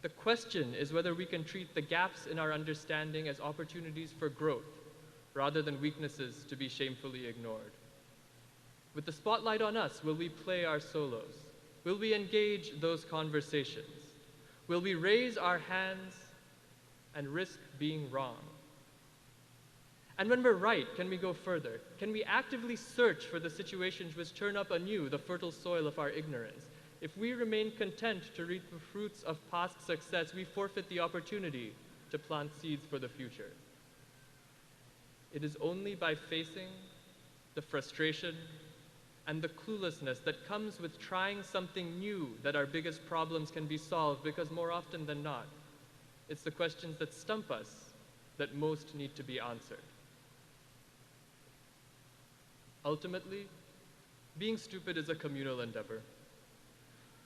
The question is whether we can treat the gaps in our understanding as opportunities for growth, rather than weaknesses to be shamefully ignored. With the spotlight on us, will we play our solos? Will we engage those conversations? Will we raise our hands and risk being wrong? And when we're right, can we go further? Can we actively search for the situations which turn up anew the fertile soil of our ignorance? If we remain content to reap the fruits of past success, we forfeit the opportunity to plant seeds for the future. It is only by facing the frustration and the cluelessness that comes with trying something new that our biggest problems can be solved, because more often than not, it's the questions that stump us that most need to be answered. Ultimately, being stupid is a communal endeavor.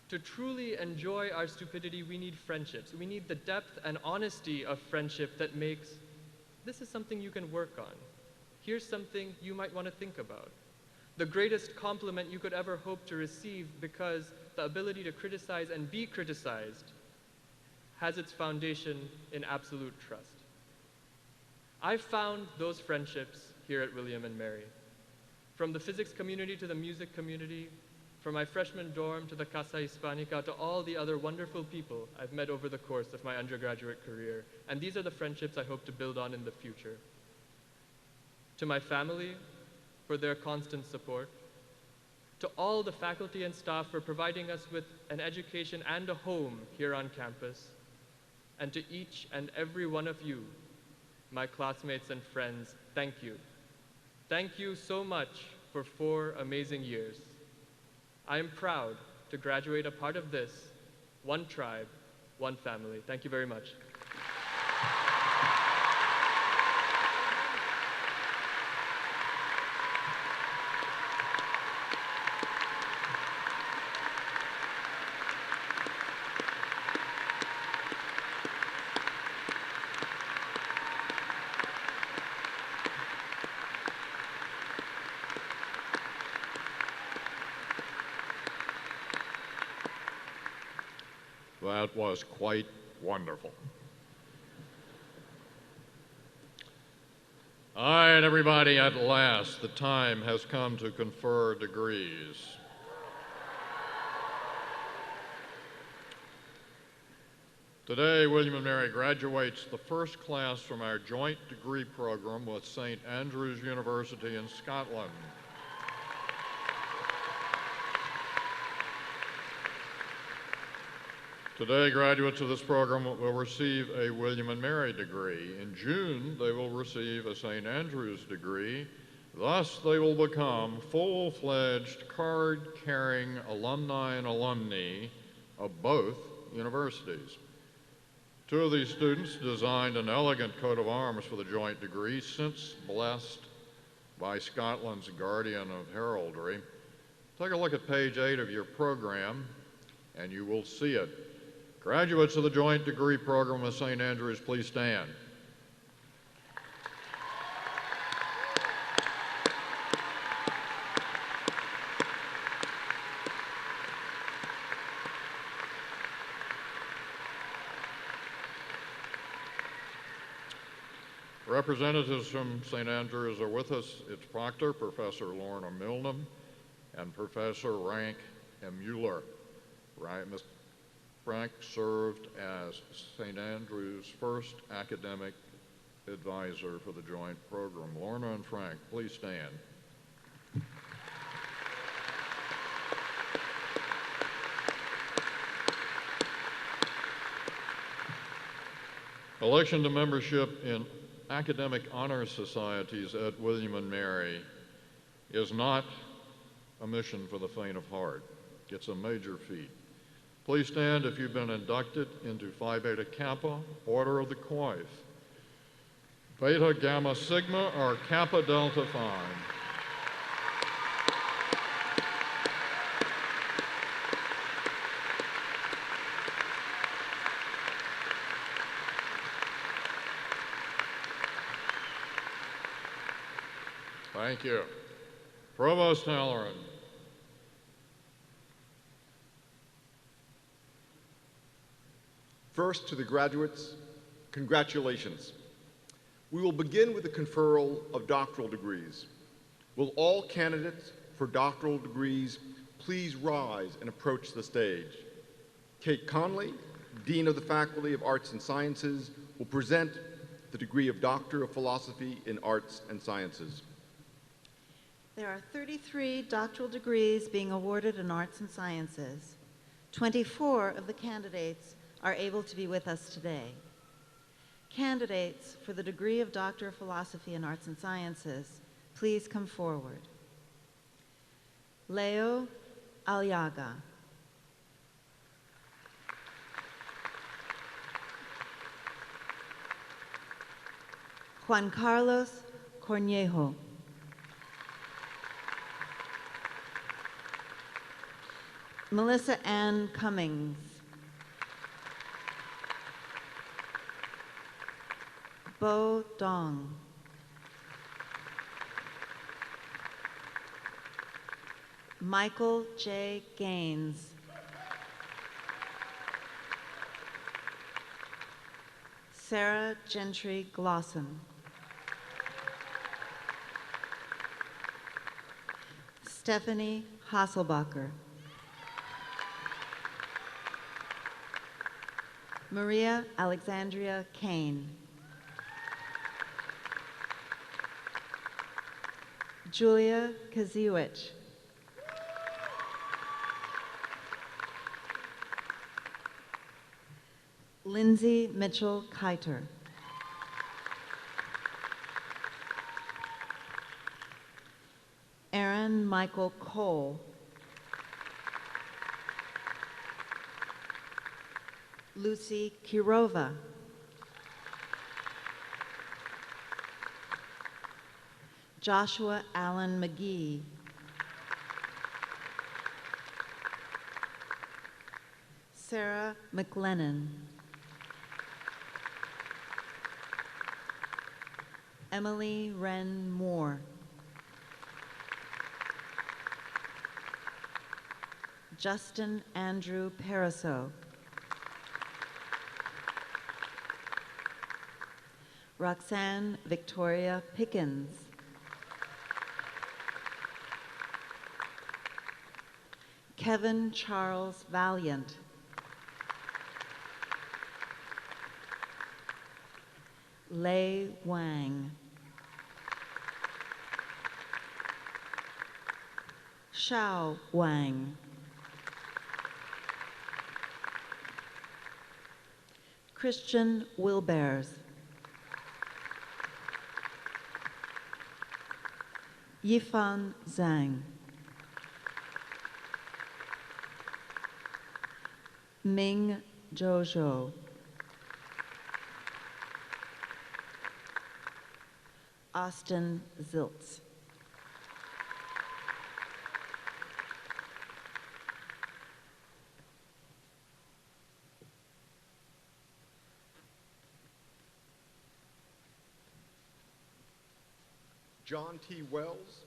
To truly enjoy our stupidity, we need friendships. We need the depth and honesty of friendship that makes, this is something you can work on. Here's something you might want to think about. The greatest compliment you could ever hope to receive, because the ability to criticize and be criticized has its foundation in absolute trust. I've found those friendships here at William and Mary. From the physics community to the music community, from my freshman dorm to the Casa Hispanica to all the other wonderful people I've met over the course of my undergraduate career. And these are the friendships I hope to build on in the future. To my family, for their constant support. To all the faculty and staff for providing us with an education and a home here on campus. And to each and every one of you, my classmates and friends, thank you. Thank you so much for 4 amazing years. I am proud to graduate a part of this, one tribe, one family. Thank you very much. That was quite wonderful. All right, everybody, at last, the time has come to confer degrees. Today, William & Mary graduates the first class from our joint degree program with St. Andrews University in Scotland. Today, graduates of this program will receive a William & Mary degree. In June, they will receive a St. Andrews degree. Thus, they will become full-fledged card-carrying alumni and alumni of both universities. Two of these students designed an elegant coat of arms for the joint degree, since blessed by Scotland's Guardian of Heraldry. Take a look at page 8 of your program, and you will see it. Graduates of the joint degree program of St. Andrews, please stand. Representatives from St. Andrews are with us. Its proctor, Professor Lorna Milnam, and Professor Rank M. Mueller. Right, Mr. Frank served as St. Andrews' first academic advisor for the joint program. Lorna and Frank, please stand. Election to membership in academic honor societies at William and Mary is not a mission for the faint of heart. It's a major feat. Please stand if you've been inducted into Phi Beta Kappa, Order of the Coif, Beta Gamma Sigma, or Kappa Delta Phi. Thank you. Provost Halloran. First, to the graduates, congratulations. We will begin with the conferral of doctoral degrees. Will all candidates for doctoral degrees please rise and approach the stage? Kate Conley, Dean of the Faculty of Arts and Sciences, will present the degree of Doctor of Philosophy in Arts and Sciences. There are 33 doctoral degrees being awarded in arts and sciences. 24 of the candidates are able to be with us today. Candidates for the degree of Doctor of Philosophy in Arts and Sciences, please come forward. Leo Aliaga. Juan Carlos Cornejo. Melissa Ann Cummings. Bo Dong. Michael J. Gaines. Sarah Gentry Glosson. Stephanie Hasselbacher. Maria Alexandria Kane. Julia Kaziewicz. Lindsay Mitchell Kiter. Aaron Michael Cole. Lucy Kirova. Joshua Allen McGee. Sarah McLennan. Emily Wren Moore. Justin Andrew Paraso. Roxanne Victoria Pickens. Kevin Charles Valiant. Lei Wang. Xiao Wang. Christian Wilbers. Yifan Zhang. Ming Zhou. Austin Ziltz. John T. Wells,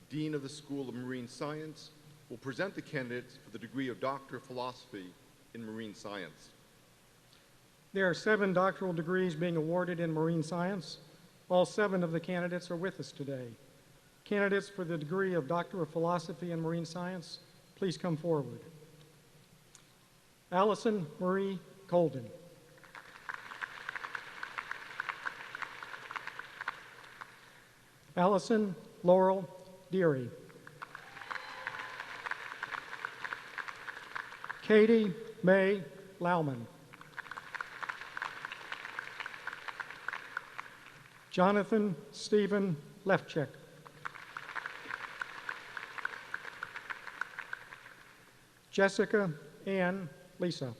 Dean of the School of Marine Science, will present the candidates for the degree of Doctor of Philosophy in Marine Science. There are 7 doctoral degrees being awarded in marine science. All 7 of the candidates are with us today. Candidates for the degree of Doctor of Philosophy in Marine Science, please come forward. Allison Marie Colden. Allison Laurel Deary. Katie May Lauman. Jonathan Stephen Lefchik. Jessica Ann Lisa.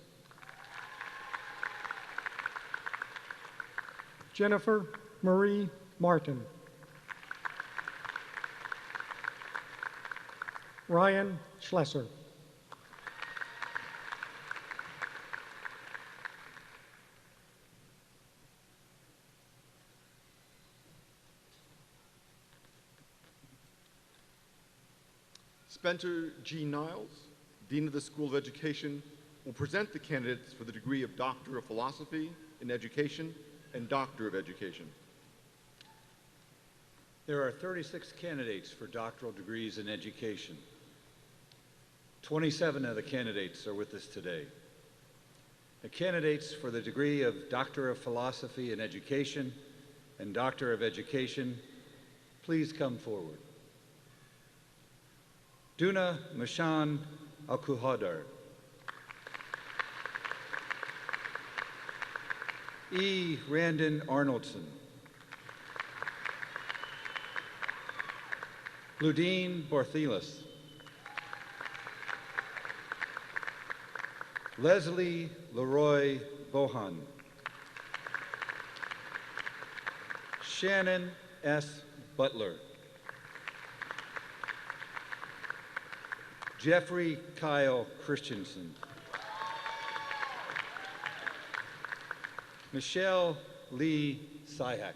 Jennifer Marie Martin. Ryan Schlesser. Spencer G. Niles, Dean of the School of Education, will present the candidates for the degree of Doctor of Philosophy in Education and Doctor of Education. There are 36 candidates for doctoral degrees in education. 27 of the candidates are with us today. The candidates for the degree of Doctor of Philosophy in Education and Doctor of Education, please come forward. Duna Mashan Alkuhadar. E. Randon Arnoldson. Ludine Barthelis. Leslie Leroy Bohan. Shannon S. Butler. Jeffrey Kyle Christensen. Michelle Lee Syhak.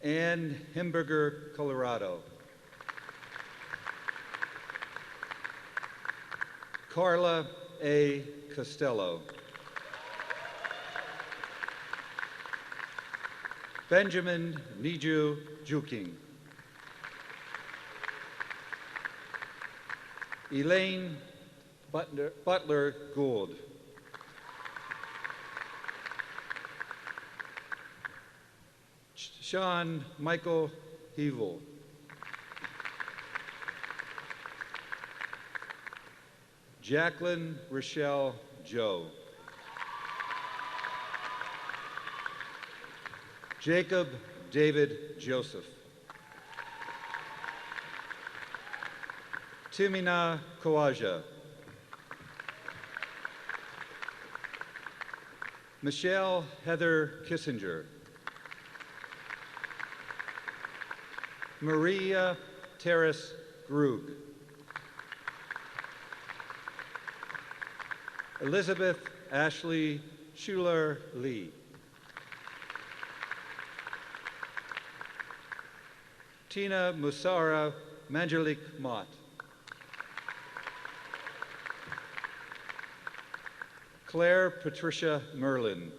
Ann Himberger, Colorado. Carla A. Costello. Benjamin Niju Juking. Elaine Butler Gould. Sean Michael Hevel. Jacqueline Rochelle Joe. Jacob David Joseph. Timina Kawaja. Michelle Heather Kissinger. Maria Terrace Grug. Elizabeth Ashley Schuler Lee. Tina Musara Manjalik Mott. Claire Patricia Merlin.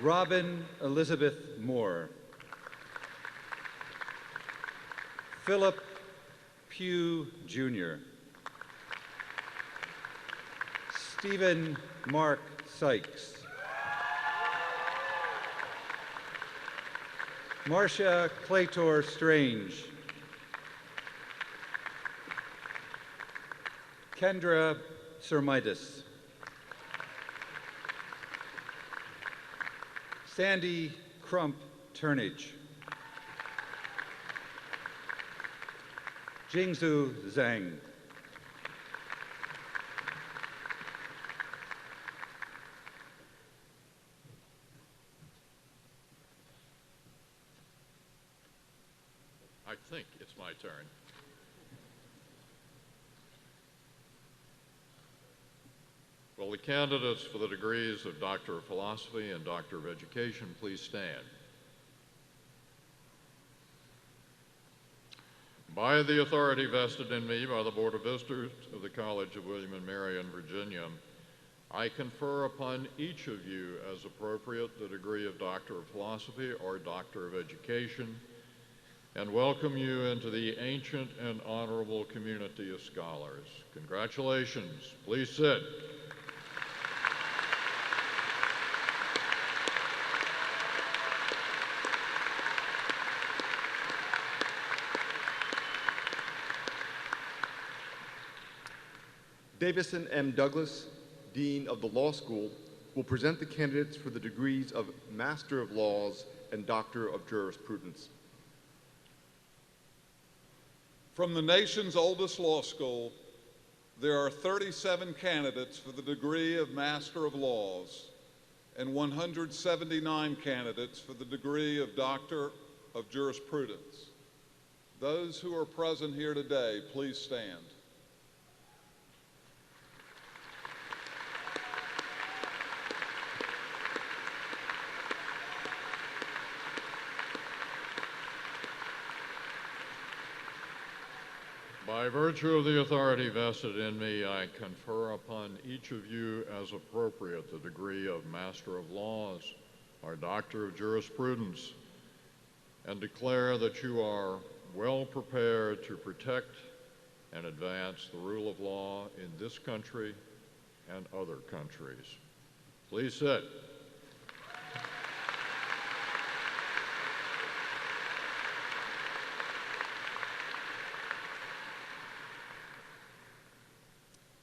Robin Elizabeth Moore. Philip Pugh Jr. Stephen Mark Sykes. Marcia Claytor Strange. Kendra Sermitis. Sandy Crump Turnage. Jingzhu Zhang. I think it's my turn. Will the candidates for the degrees of Doctor of Philosophy and Doctor of Education please stand? By the authority vested in me by the Board of Visitors of the College of William and Mary in Virginia, I confer upon each of you as appropriate the degree of Doctor of Philosophy or Doctor of Education, and welcome you into the ancient and honorable community of scholars. Congratulations. Please sit. Davison M. Douglas, Dean of the Law School, will present the candidates for the degrees of Master of Laws and Doctor of Jurisprudence. From the nation's oldest law school, there are 37 candidates for the degree of Master of Laws and 179 candidates for the degree of Doctor of Jurisprudence. Those who are present here today, please stand. By virtue of the authority vested in me, I confer upon each of you as appropriate the degree of Master of Laws or Doctor of Jurisprudence, and declare that you are well prepared to protect and advance the rule of law in this country and other countries. Please sit.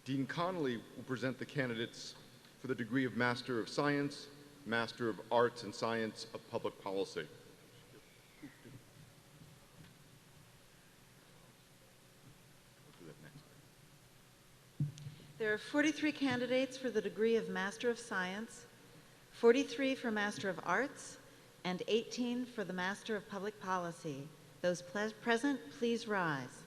Dean Connolly will present the candidates for the degree of Master of Science, Master of Arts and Science of Public Policy. There are 43 candidates for the degree of Master of Science, 43 for Master of Arts, and 18 for the Master of Public Policy. Those present, please rise.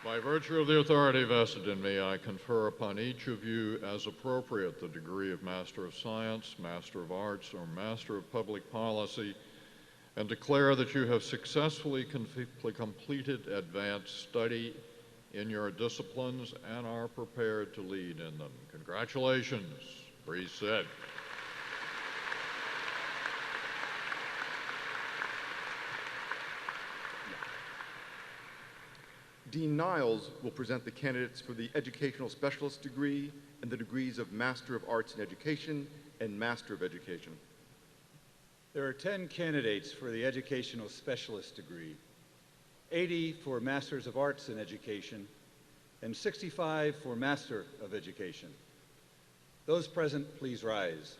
By virtue of the authority vested in me, I confer upon each of you as appropriate the degree of Master of Science, Master of Arts, or Master of Public Policy, and declare that you have successfully completed advanced study in your disciplines and are prepared to lead in them. Congratulations. Please sit. Dean Niles will present the candidates for the Educational Specialist degree and the degrees of Master of Arts in Education and Master of Education. There are 10 candidates for the Educational Specialist degree, 80 for Masters of Arts in Education, and 65 for Master of Education. Those present, please rise.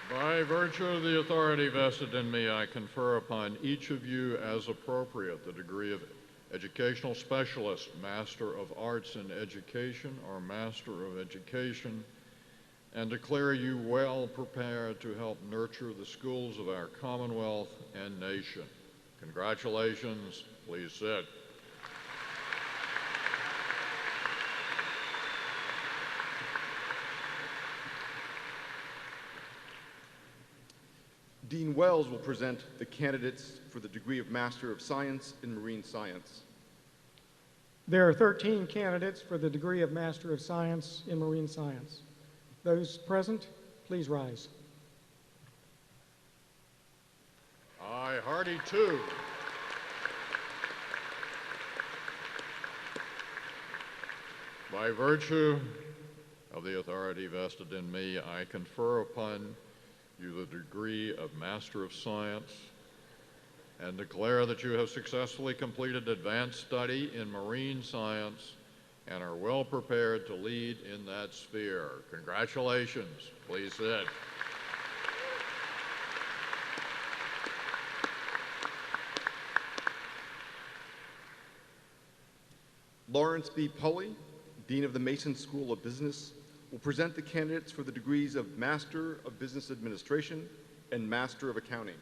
By virtue of the authority vested in me, I confer upon each of you as appropriate the degree of Educational Specialist, Master of Arts in Education, or Master of Education, and declare you well prepared to help nurture the schools of our Commonwealth and nation. Congratulations. Please sit. Dean Wells will present the candidates for the degree of Master of Science in Marine Science. There are 13 candidates for the degree of Master of Science in Marine Science. Those present, please rise. Aye, hearty too. By virtue of the authority vested in me, I confer upon you the degree of Master of Science and declare that you have successfully completed advanced study in marine science and are well prepared to lead in that sphere. Congratulations. Please sit. Lawrence B. Pulley, Dean of the Mason School of Business, will present the candidates for the degrees of Master of Business Administration and Master of Accounting.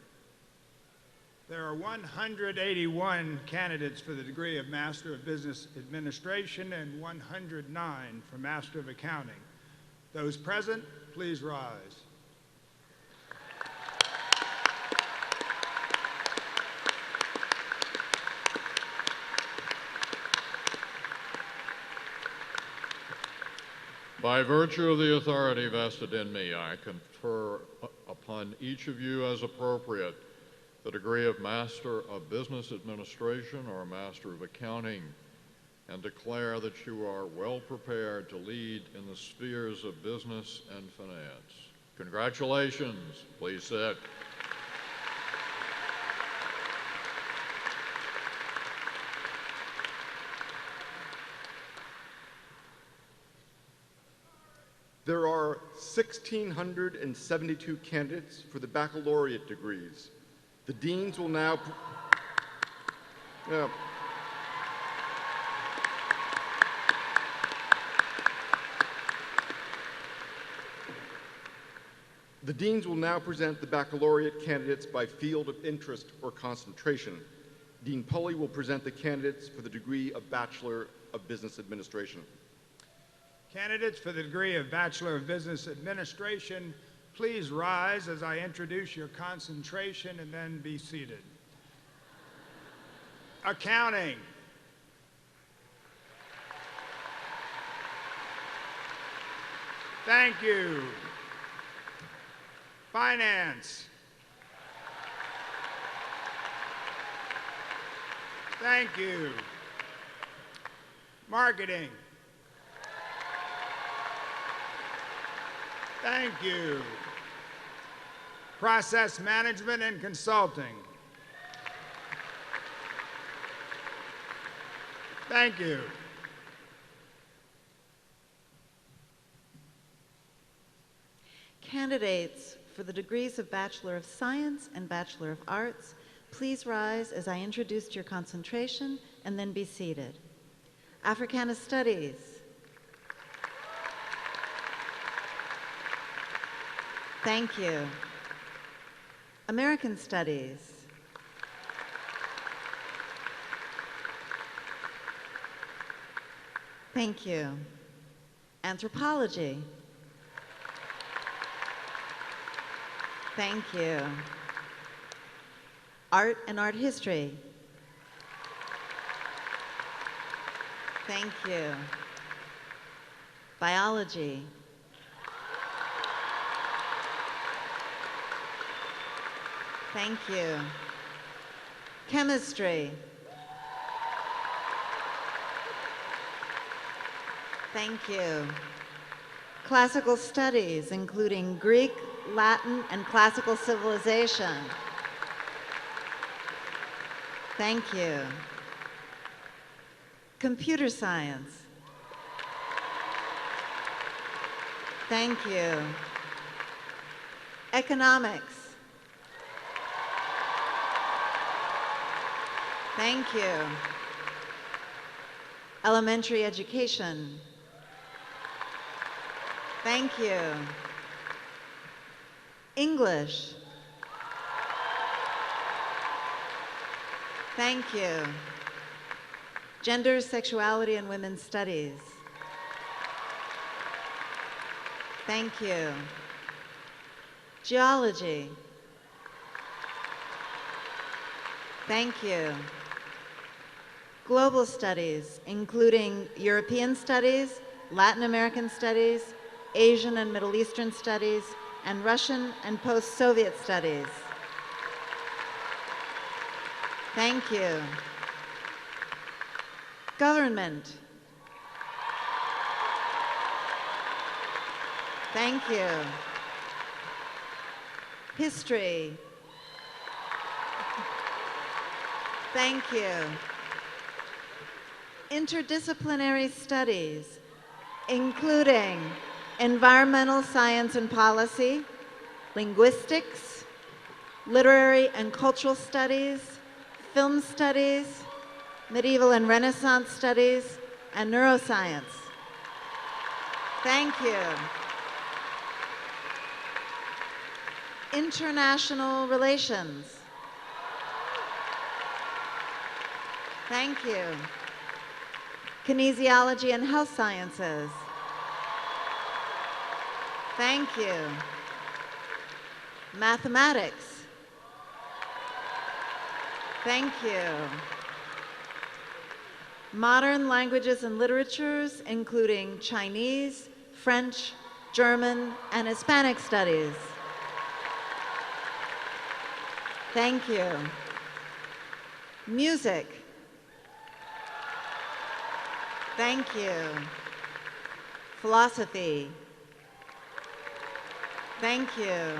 There are 181 candidates for the degree of Master of Business Administration and 109 for Master of Accounting. Those present, please rise. By virtue of the authority vested in me, I confer upon each of you as appropriate the degree of Master of Business Administration or Master of Accounting, and declare that you are well prepared to lead in the spheres of business and finance. Congratulations. Please sit. There are 1,672 candidates for the baccalaureate degrees. The deans will now... The deans will now present the baccalaureate candidates by field of interest or concentration. Dean Pulley will present the candidates for the degree of Bachelor of Business Administration. Candidates for the degree of Bachelor of Business Administration, please rise as I introduce your concentration and then be seated. Accounting. Thank you. Finance. Thank you. Marketing. Thank you. Process management and consulting. Thank you. Candidates for the degrees of Bachelor of Science and Bachelor of Arts, please rise as I introduce your concentration and then be seated. Africana Studies. Thank you. American Studies. Thank you. Anthropology. Thank you. Art and Art History. Thank you. Biology. Thank you. Chemistry. Thank you. Classical Studies, including Greek, Latin, and Classical Civilization. Thank you. Computer Science. Thank you. Economics. Thank you. Elementary Education. Thank you. English. Thank you. Gender, Sexuality, and Women's Studies. Thank you. Geology. Thank you. Global Studies, including European Studies, Latin American Studies, Asian and Middle Eastern Studies, and Russian and post-Soviet Studies. Thank you. Government. Thank you. History. Thank you. Interdisciplinary studies, including environmental science and policy, linguistics, literary and cultural studies, film studies, medieval and Renaissance studies, and neuroscience. Thank you. International relations. Thank you. Kinesiology and health sciences. Thank you. Mathematics. Thank you. Modern languages and literatures, including Chinese, French, German, and Hispanic studies. Thank you. Music. Thank you. Philosophy. Thank you.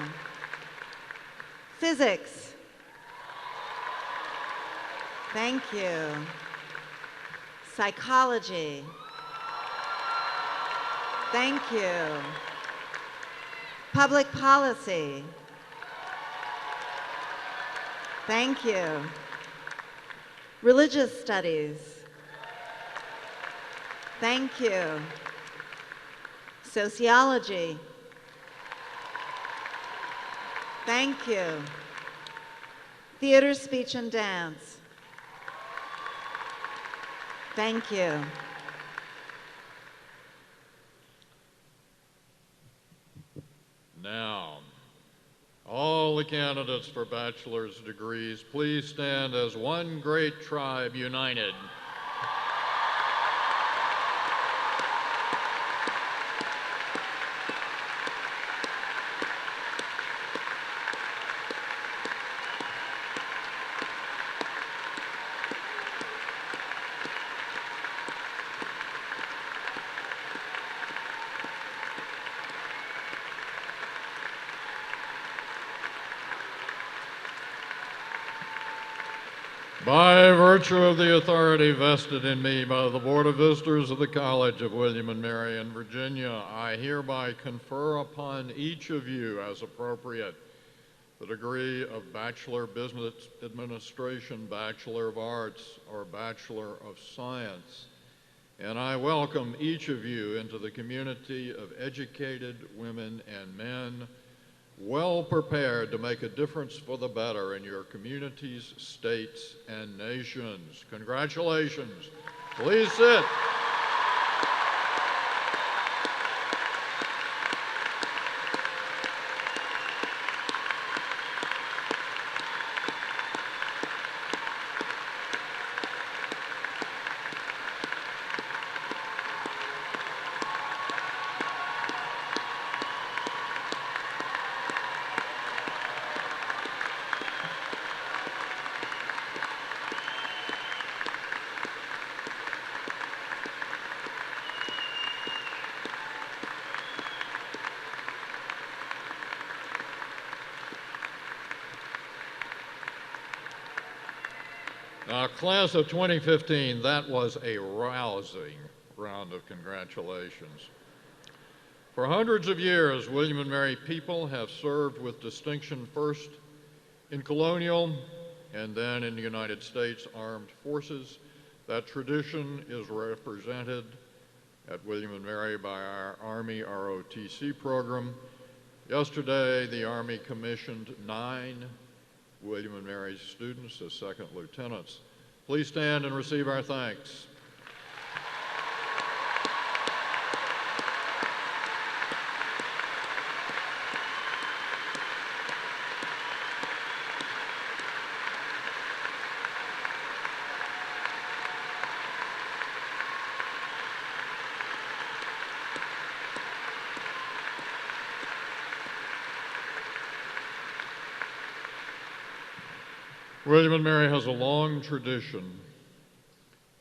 Physics. Thank you. Psychology. Thank you. Public policy. Thank you. Religious studies. Thank you. Sociology. Thank you. Theater, speech, and dance. Thank you. Now, all the candidates for bachelor's degrees, please stand as one great tribe united. By virtue of the authority vested in me by the Board of Visitors of the College of William and Mary in Virginia, I hereby confer upon each of you, as appropriate, the degree of Bachelor of Business Administration, Bachelor of Arts, or Bachelor of Science. And I welcome each of you into the community of educated women and men well prepared to make a difference for the better in your communities, states, and nations. Congratulations. Please sit. Now, class of 2015, that was a rousing round of congratulations. For hundreds of years, William and Mary people have served with distinction first in colonial and then in the United States Armed Forces. That tradition is represented at William and Mary by our Army ROTC program. Yesterday, the Army commissioned 9 William and Mary students as second lieutenants. Please stand and receive our thanks. William and Mary has a long tradition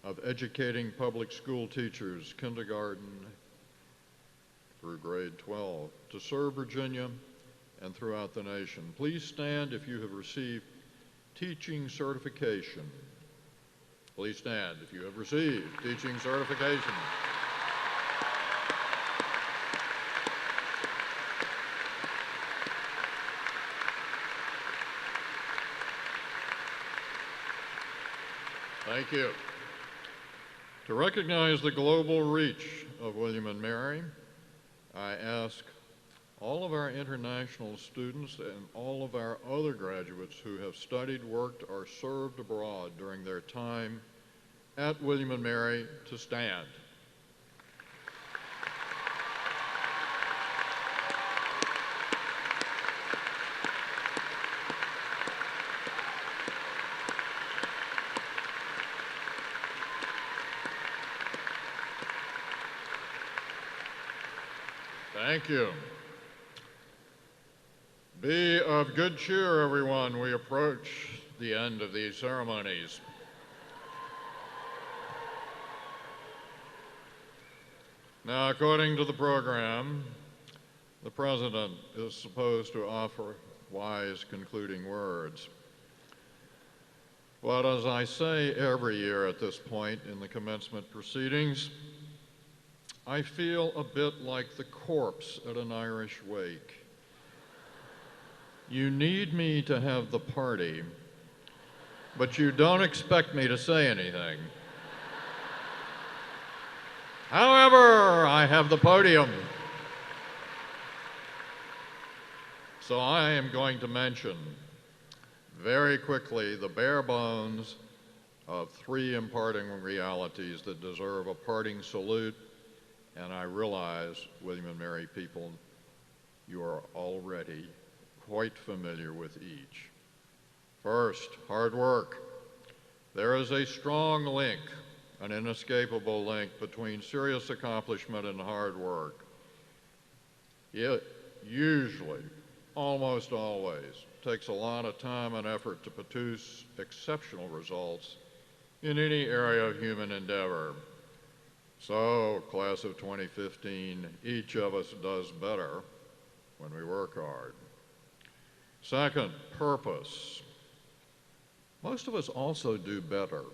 of educating public school teachers, kindergarten through grade 12 to serve Virginia and throughout the nation. Please stand if you have received teaching certification. Please stand if you have received teaching certification. Thank you. To recognize the global reach of William and Mary, I ask all of our international students and all of our other graduates who have studied, worked, or served abroad during their time at William and Mary to stand. Thank you. Be of good cheer, everyone. We approach the end of these ceremonies. Now, according to the program, the President is supposed to offer wise concluding words. But as I say every year at this point in the commencement proceedings, I feel a bit like the corpse at an Irish wake. You need me to have the party, but you don't expect me to say anything. However, I have the podium. So I am going to mention very quickly the bare bones of three imparting realities that deserve a parting salute. And I realize, William and Mary people, you are already quite familiar with each. First, hard work. There is a strong link, an inescapable link between serious accomplishment and hard work. It usually, almost always, takes a lot of time and effort to produce exceptional results in any area of human endeavor. So, class of 2015, each of us does better when we work hard. Second, purpose. Most of us also do better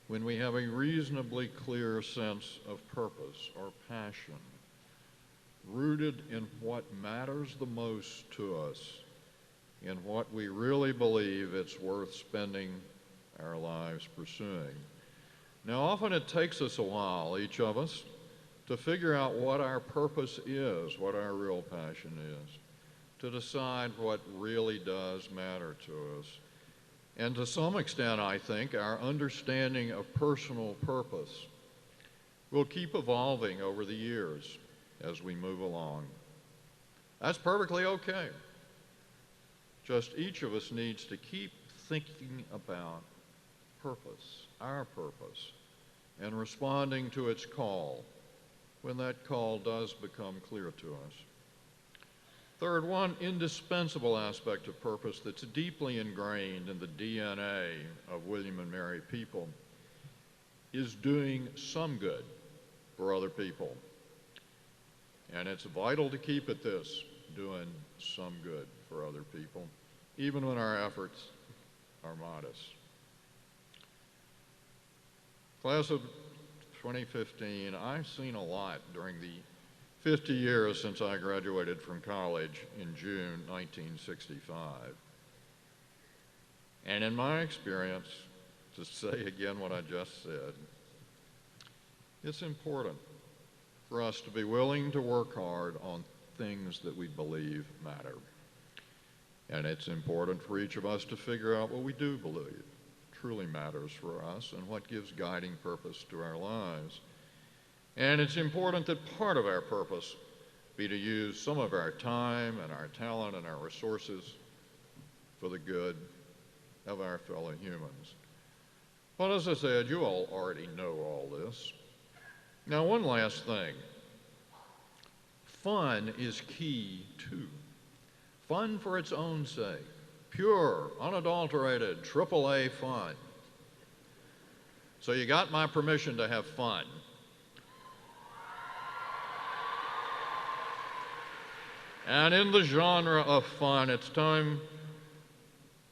when we have a reasonably clear sense of purpose or passion, rooted in what matters the most to us, in what we really believe it's worth spending our lives pursuing. Now, often it takes us a while, each of us, to figure out what our purpose is, what our real passion is, to decide what really does matter to us. And to some extent, I think, our understanding of personal purpose will keep evolving over the years as we move along. That's perfectly okay. Just each of us needs to keep thinking about purpose, our purpose, and responding to its call when that call does become clear to us. Third, one indispensable aspect of purpose that's deeply ingrained in the DNA of William and Mary people is doing some good for other people. And it's vital to keep at this, doing some good for other people, even when our efforts are modest. Class of 2015, I've seen a lot during the 50 years since I graduated from college in June 1965. And in my experience, to say again what I just said, it's important for us to be willing to work hard on things that we believe matter. And it's important for each of us to figure out what we do believe truly matters for us and what gives guiding purpose to our lives. And it's important that part of our purpose be to use some of our time and our talent and our resources for the good of our fellow humans. But as I said, you all already know all this. Now, one last thing. Fun is key, too. Fun for its own sake. Pure, unadulterated, AAA fun. So you got my permission to have fun. And in the genre of fun, it's time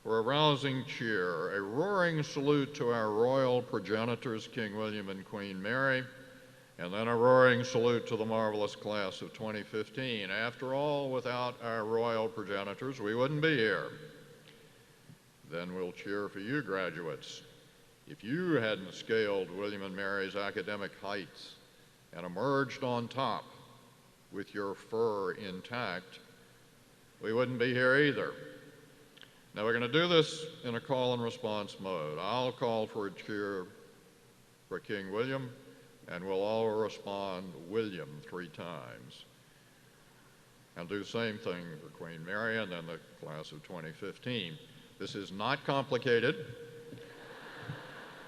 for a rousing cheer, a roaring salute to our royal progenitors, King William and Queen Mary, and then a roaring salute to the marvelous class of 2015. After all, without our royal progenitors, we wouldn't be here. Then we'll cheer for you, graduates. If you hadn't scaled William and Mary's academic heights and emerged on top with your fur intact, we wouldn't be here either. Now we're going to do this in a call and response mode. I'll call for a cheer for King William, and we'll all respond William 3 times. And do the same thing for Queen Mary and then the class of 2015. This is not complicated.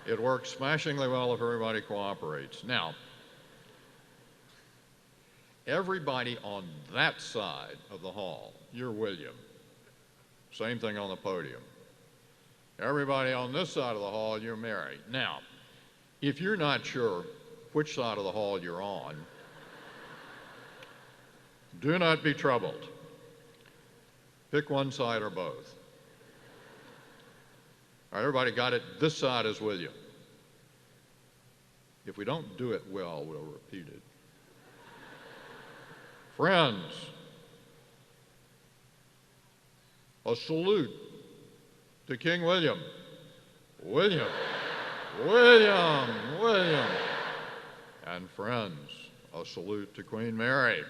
It works smashingly well if everybody cooperates. Now, everybody on that side of the hall, you're William. Same thing on the podium. Everybody on this side of the hall, you're Mary. Now, if you're not sure which side of the hall you're on, do not be troubled. Pick one side or both. All right, everybody got it? This side is William. If we don't do it well, we'll repeat it. Friends, a salute to King William. William, William, William. And friends, a salute to Queen Mary.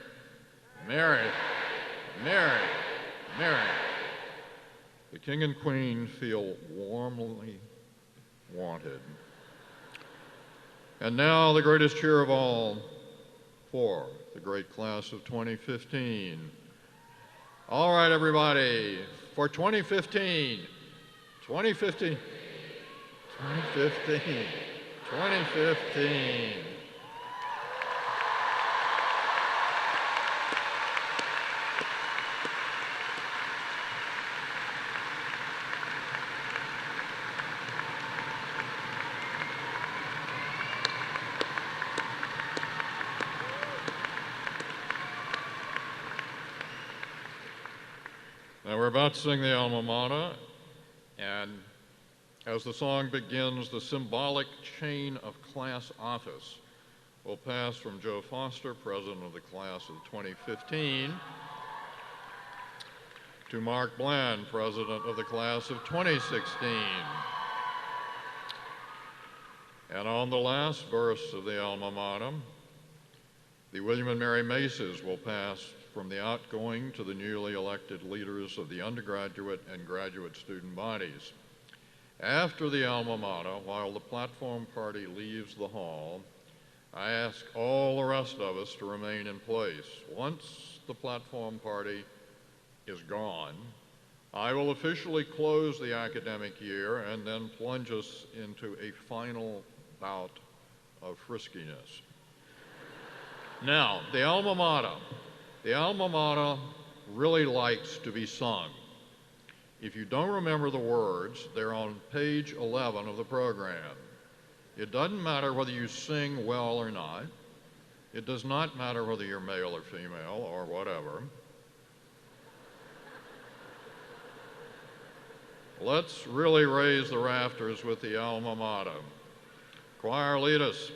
Mary, Mary, Mary. The King and Queen feel warmly wanted. And now the greatest cheer of all for the great class of 2015. All right, everybody, for 2015, 2015, 2015, 2015. Now we're about to sing the alma mater, and as the song begins, the symbolic chain of class office will pass from Joe Foster, president of the class of 2015, to Mark Bland, president of the class of 2016. And on the last verse of the alma mater, the William and Mary Maces will pass from the outgoing to the newly elected leaders of the undergraduate and graduate student bodies. After the alma mater, while the platform party leaves the hall, I ask all the rest of us to remain in place. Once the platform party is gone, I will officially close the academic year and then plunge us into a final bout of friskiness. Now, the alma mater. The alma mater really likes to be sung. If you don't remember the words, they're on page 11 of the program. It doesn't matter whether you sing well or not. It does not matter whether you're male or female or whatever. Let's really raise the rafters with the alma mater. Choir, lead us.